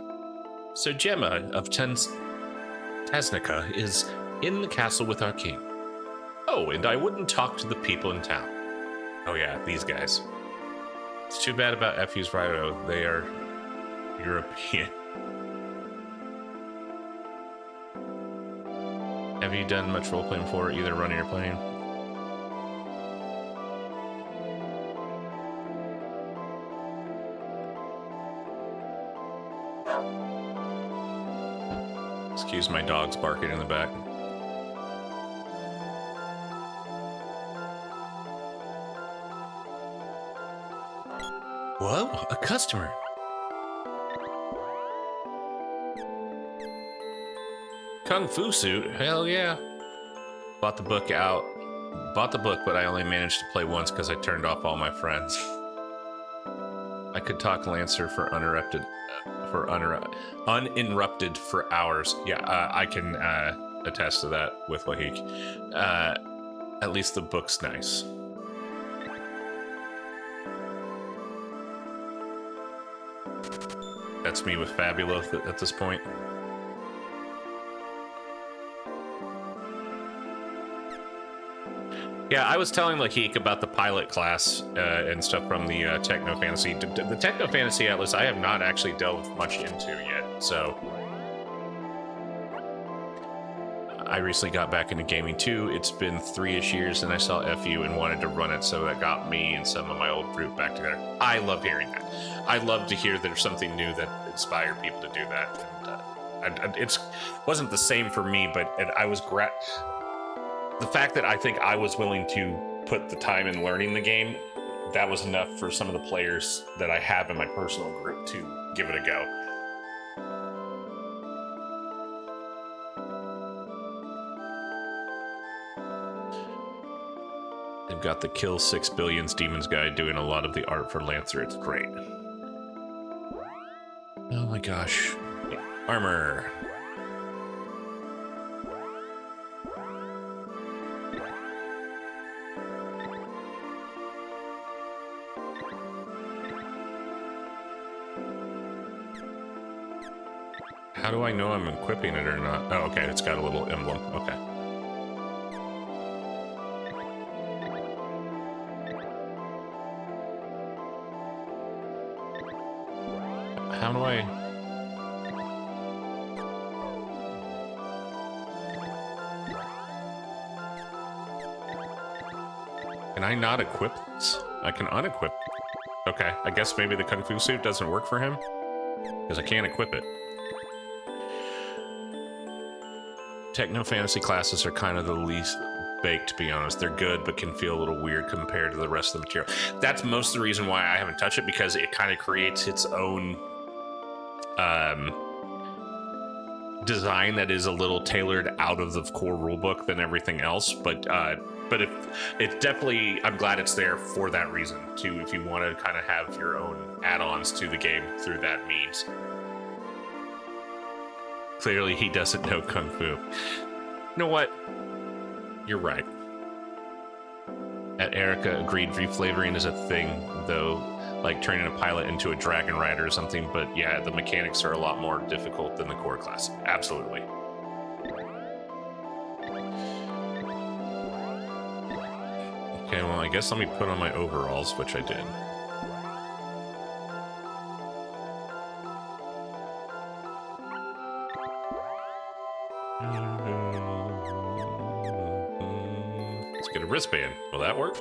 Sir Gemma of Tasnica is in the castle with our king. Oh, and I wouldn't talk to the people in town. Oh yeah, these guys. It's too bad about FU's Rhino. They are European. Have you done much role-playing before, either running or playing? Excuse my dogs barking in the back. Whoa, a customer. Kung Fu suit? Hell yeah. Bought the book, but I only managed to play once because I turned off all my friends. I could talk Lancer for uninterrupted for hours. Yeah, I can attest to that with Lahik. At least the book's nice. That's me with Fabula at this point. Yeah, I was telling Lahik about the pilot class and stuff from the Techno Fantasy. The Techno Fantasy Atlas I have not actually delved much into yet, so I recently got back into gaming too. It's been 3-ish years, and I saw FU and wanted to run it, so that got me and some of my old group back together. I love hearing that. I love to hear there's something new that inspired people to do that. And it wasn't the same for me, but I was the fact that I think I was willing to put the time in learning the game, that was enough for some of the players that I have in my personal group to give it a go. They've got the Kill 6 Billions Demons guy doing a lot of the art for Lancer. It's great. Oh my gosh. Armor. How do I know I'm equipping it or not? Oh, okay, it's got a little emblem. Okay. How do I... Can I not equip this? I can unequip. Okay, I guess maybe the Kung Fu suit doesn't work for him? Because I can't equip it. Techno fantasy classes are kind of the least baked, to be honest. They're good, but can feel a little weird compared to the rest of the material. That's most of the reason why I haven't touched it, because it kind of creates its own design that is a little tailored out of the core rulebook than everything else. But it's definitely, I'm glad it's there for that reason too. If you want to kind of have your own add-ons to the game through that means. Clearly, he doesn't know Kung Fu. You know what? You're right. At Erica agreed reflavoring is a thing, though, like turning a pilot into a dragon rider or something, but yeah, the mechanics are a lot more difficult than the core class. Absolutely. Okay, well, I guess let me put on my overalls, which I did. Let's get a wristband. Will that work?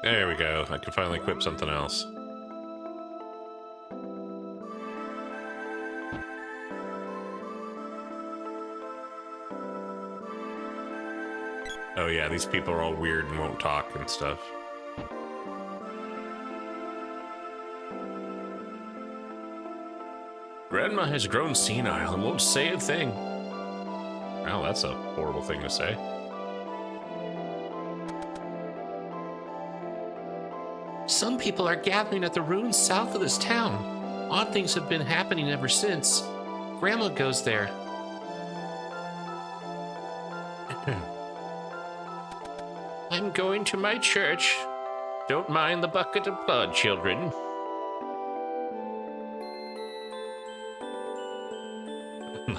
There we go. I can finally equip something else. Oh yeah, these people are all weird and won't talk and stuff. Grandma has grown senile and won't say a thing. Well, that's a horrible thing to say. Some people are gathering at the ruins south of this town. Odd things have been happening ever since. Grandma goes there. I'm going to my church. Don't mind the bucket of blood, children.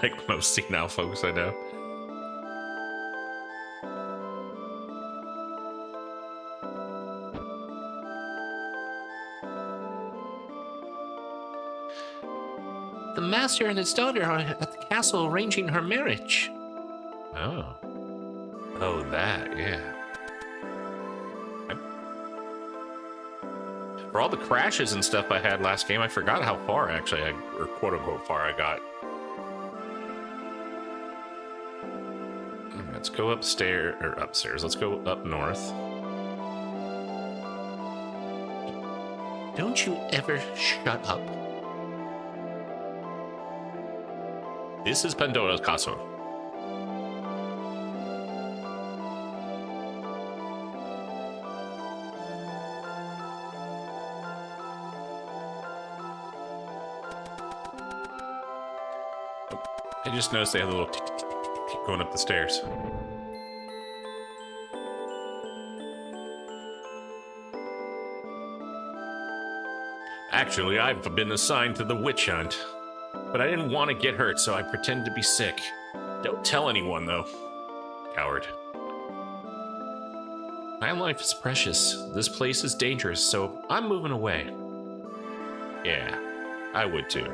Like most senile folks I know. The master and his daughter are at the castle arranging her marriage. Oh. Oh, that, yeah. For all the crashes and stuff I had last game, I forgot how far actually, or quote unquote far I got. Let's go upstairs. Let's go up north. Don't you ever shut up. This is Pandora's castle. I just noticed they had a little going up the stairs. Actually, I've been assigned to the witch hunt, but I didn't want to get hurt, so I pretended to be sick. Don't tell anyone, though. Coward. My life is precious. This place is dangerous, so I'm moving away. Yeah, I would too.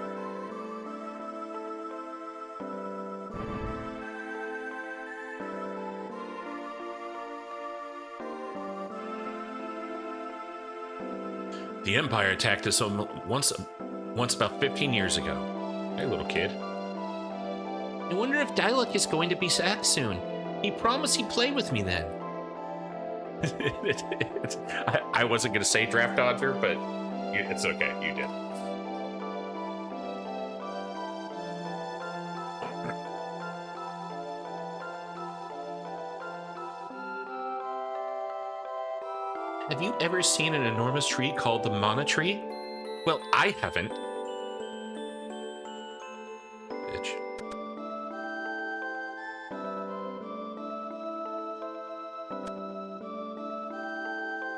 The Empire attacked us once about 15 years ago. Hey, little kid. I wonder if Dialog is going to be back soon. He promised he'd play with me then. I wasn't going to say draft dodger, but it's okay. You did. Have you ever seen an enormous tree called the Mana Tree? Well, I haven't. Bitch.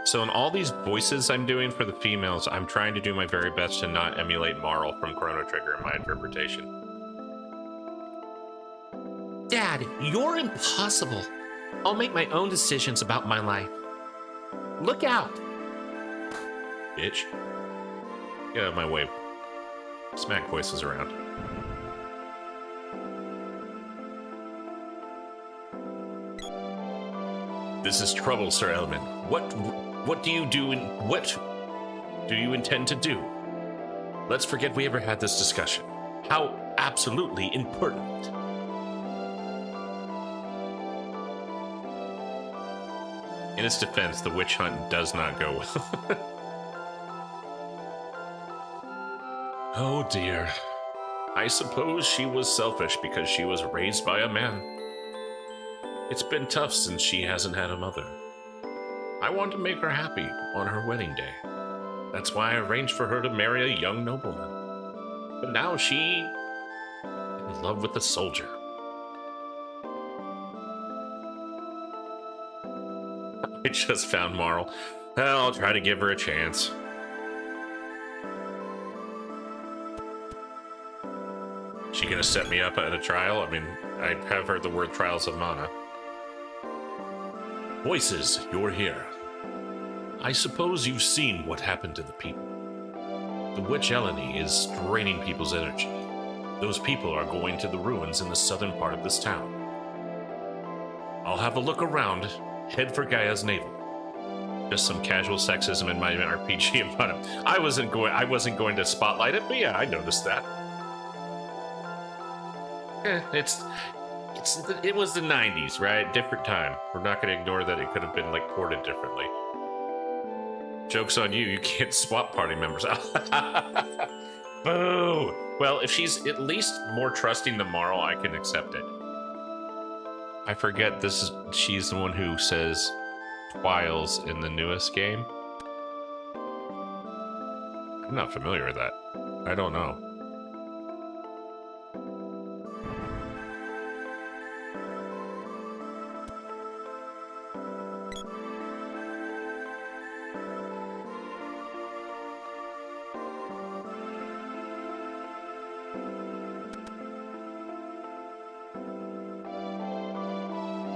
So in all these voices I'm doing for the females, I'm trying to do my very best to not emulate Marl from Chrono Trigger in my interpretation. Dad, you're impossible. I'll make my own decisions about my life. Look out! Bitch. Get out of my way. Smack voices around. This is trouble, Sir Elman. What do you do and what do you intend to do? Let's forget we ever had this discussion. How absolutely impertinent. In its defense, the witch hunt does not go well. Oh dear. I suppose she was selfish because she was raised by a man. It's been tough since she hasn't had a mother. I want to make her happy on her wedding day. That's why I arranged for her to marry a young nobleman. But now she is in love with a soldier. I just found Marl. I'll try to give her a chance. She gonna set me up at a trial? I mean, I have heard the word trials of mana. Voices, you're here. I suppose you've seen what happened to the people. The witch Eleni is draining people's energy. Those people are going to the ruins in the southern part of this town. I'll have a look around. Head for Gaia's navel. Just some casual sexism in my RPG in front of. I wasn't going to spotlight it, but yeah, I noticed that. It was the 90s, right? Different time. We're not going to ignore that it could have been like ported differently. Joke's on you. You can't swap party members out. Boo! Well, if she's at least more trusting than Marl, I can accept it. I forget she's the one who says Twiles in the newest game. I'm not familiar with that. I don't know.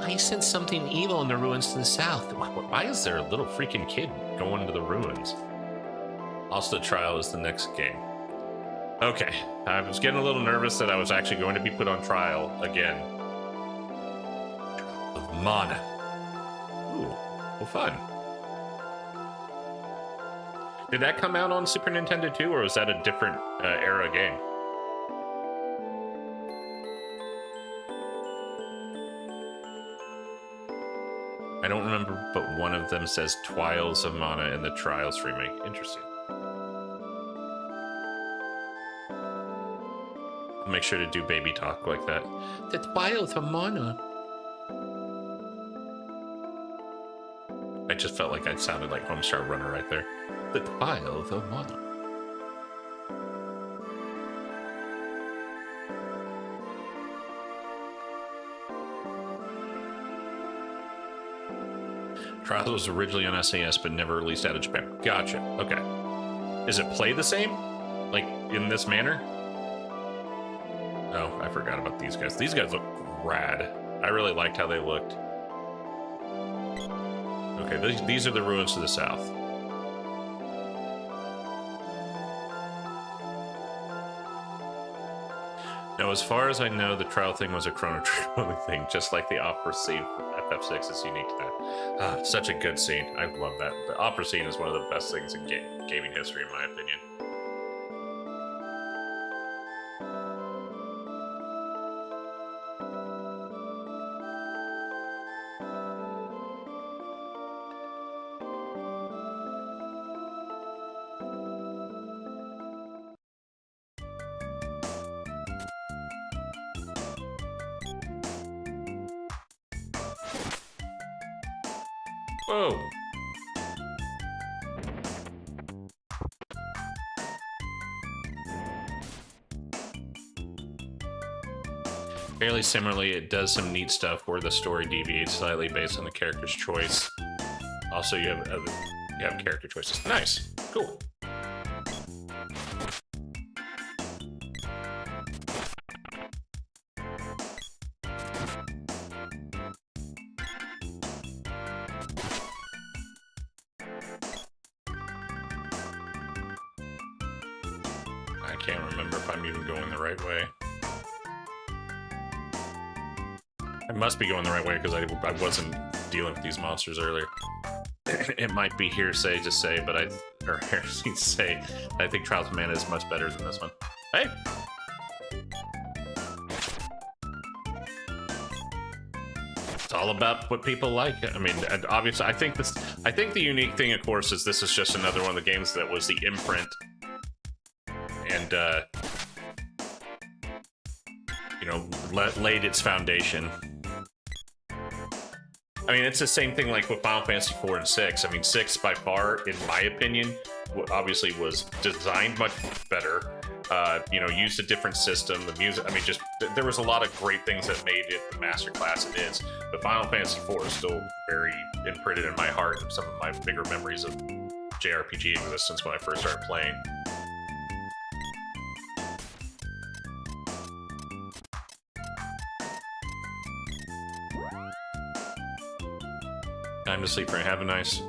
I sense something evil in the ruins to the south. Why is there a little freaking kid going to the ruins? Also, Trial is the next game. Okay, I was getting a little nervous that I was actually going to be put on trial again. Of mana. Ooh, well, fun. Did that come out on Super Nintendo too, or was that a different era game? I don't remember, but one of them says Twiles of Mana in the Trials remake. Interesting. I'll make sure to do baby talk like that. The Twiles of Mana. I just felt like I sounded like Homestar Runner right there. The Twiles of Mana. Trials was originally on SAS, but never released out of Japan. Gotcha. Okay. Is it play the same? Like, in this manner? Oh, I forgot about these guys. These guys look rad. I really liked how they looked. Okay, these are the ruins to the south. Now, as far as I know, the trial thing was a Chrono Trigger thing, just like the opera scene from FF6 is unique to that. Ah, such a good scene. I love that. The opera scene is one of the best things in gaming history, in my opinion. Whoa! Fairly similarly, it does some neat stuff where the story deviates slightly based on the character's choice. Also, you have character choices. Nice, cool. I can't remember if I'm even going the right way. I must be going the right way because I wasn't dealing with these monsters earlier. It might be hearsay to say, but heresy to say, I think Trials of Mana is much better than this one. Hey! It's all about what people like. I mean, obviously, I think the unique thing, of course, is this is just another one of the games that was the imprint. And, you know, laid its foundation. I mean, it's the same thing like with Final Fantasy 4 and 6. I mean, 6 by far, in my opinion, obviously was designed much better. You know, used a different system. The music, I mean, just there was a lot of great things that made it the masterclass it is. But Final Fantasy 4 is still very imprinted in my heart and some of my bigger memories of JRPG existence when I first started playing. Time to sleep, friend. Have a nice...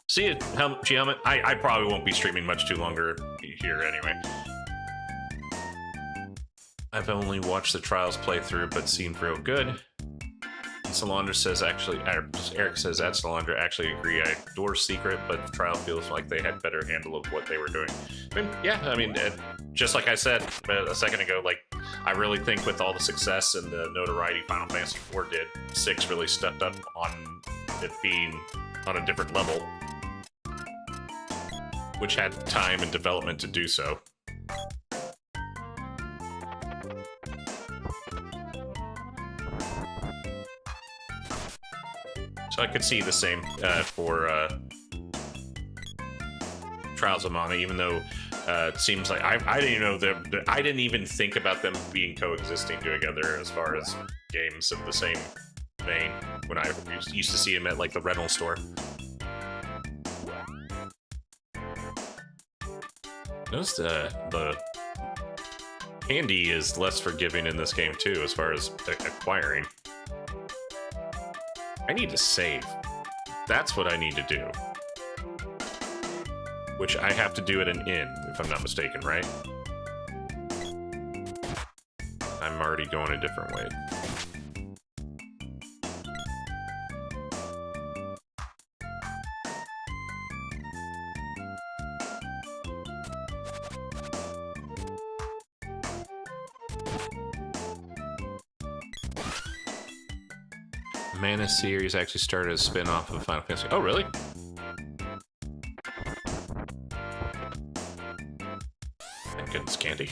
See you, Helmet. I probably won't be streaming much too longer here anyway. I've only watched the Trials playthrough, but seemed real good. And Solandra says, actually... Eric says at Solandra, actually agree. I adore Secret, but the Trial feels like they had better handle of what they were doing. I mean, yeah, I mean, just like I said a second ago, like, I really think with all the success and the notoriety Final Fantasy IV did, 6 really stepped up on it being on a different level, which had time and development to do so. So I could see the same for Trials of Mana, even though it seems like I didn't even know that I didn't even think about them being coexisting together as far as games of the same vein when I used to see them at like the rental store. Notice the candy is less forgiving in this game too, as far as acquiring. I need to save. That's what I need to do. Which I have to do at an inn, if I'm not mistaken, right? I'm already going a different way. Mana series actually started as a spin-off of Final Fantasy. Oh, really? Thank goodness, candy.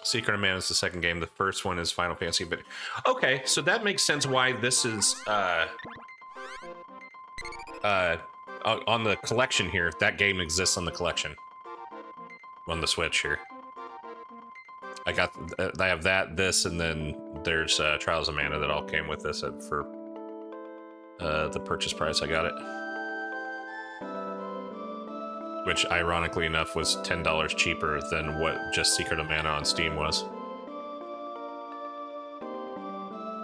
Secret of Mana is the second game. The first one is Final Fantasy. But okay, so that makes sense why this is on the collection here. That game exists on the collection on the Switch here. I have that, this, and then there's Trials of Mana that all came with this for the purchase price. I got it, which ironically enough was $10 cheaper than what just Secret of Mana on Steam was.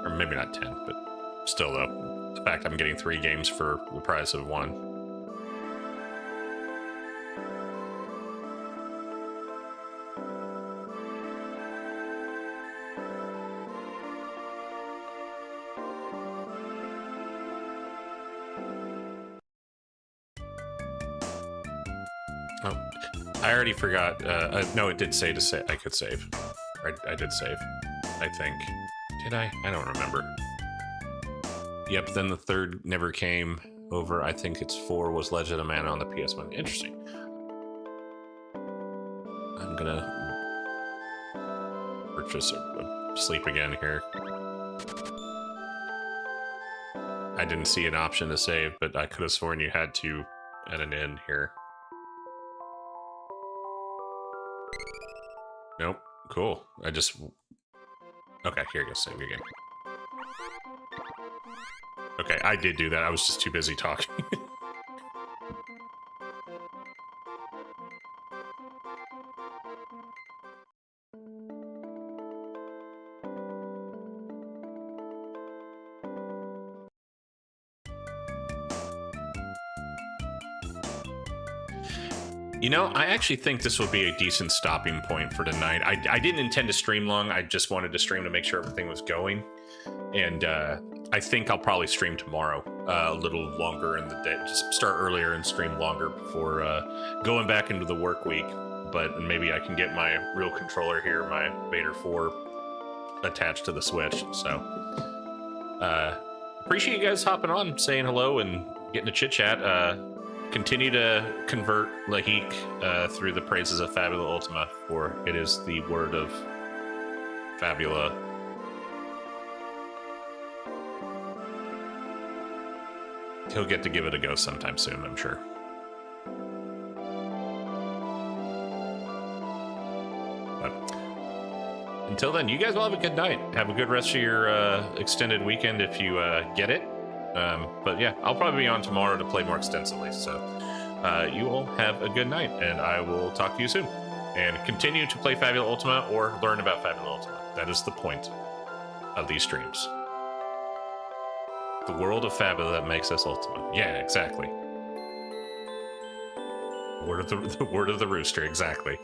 Or maybe not 10, but still though, the fact I'm getting 3 games for the price of 1. Oh, I already forgot. No, it did say I could save. I did save, I think. Did I? I don't remember. Yep, then the third never came over. I think it's 4 was Legend of Mana on the PS1. Interesting. I'm gonna purchase sleep again here. I didn't see an option to save, but I could have sworn you had to at an end here. Nope. Cool. Okay, here you go. Save your game. Okay, I did do that. I was just too busy talking. You know, I actually think this will be a decent stopping point for tonight. I didn't intend to stream long. I just wanted to stream to make sure everything was going. And I think I'll probably stream tomorrow a little longer in the day. Just start earlier and stream longer before going back into the work week. But maybe I can get my real controller here, my Vader 4, attached to the Switch. So appreciate you guys hopping on, saying hello, and getting to chit-chat. Continue to convert Lahik through the praises of Fabula Ultima, for it is the word of Fabula. He'll get to give it a go sometime soon, I'm sure. But until then, you guys will have a good night. Have a good rest of your extended weekend if you get it. But yeah, I'll probably be on tomorrow to play more extensively. So you all have a good night, and I will talk to you soon. And continue to play Fabula Ultima or learn about Fabula Ultima. That is the point of these streams. The world of Fabula that makes us Ultima. Yeah, exactly. The word of the rooster, exactly.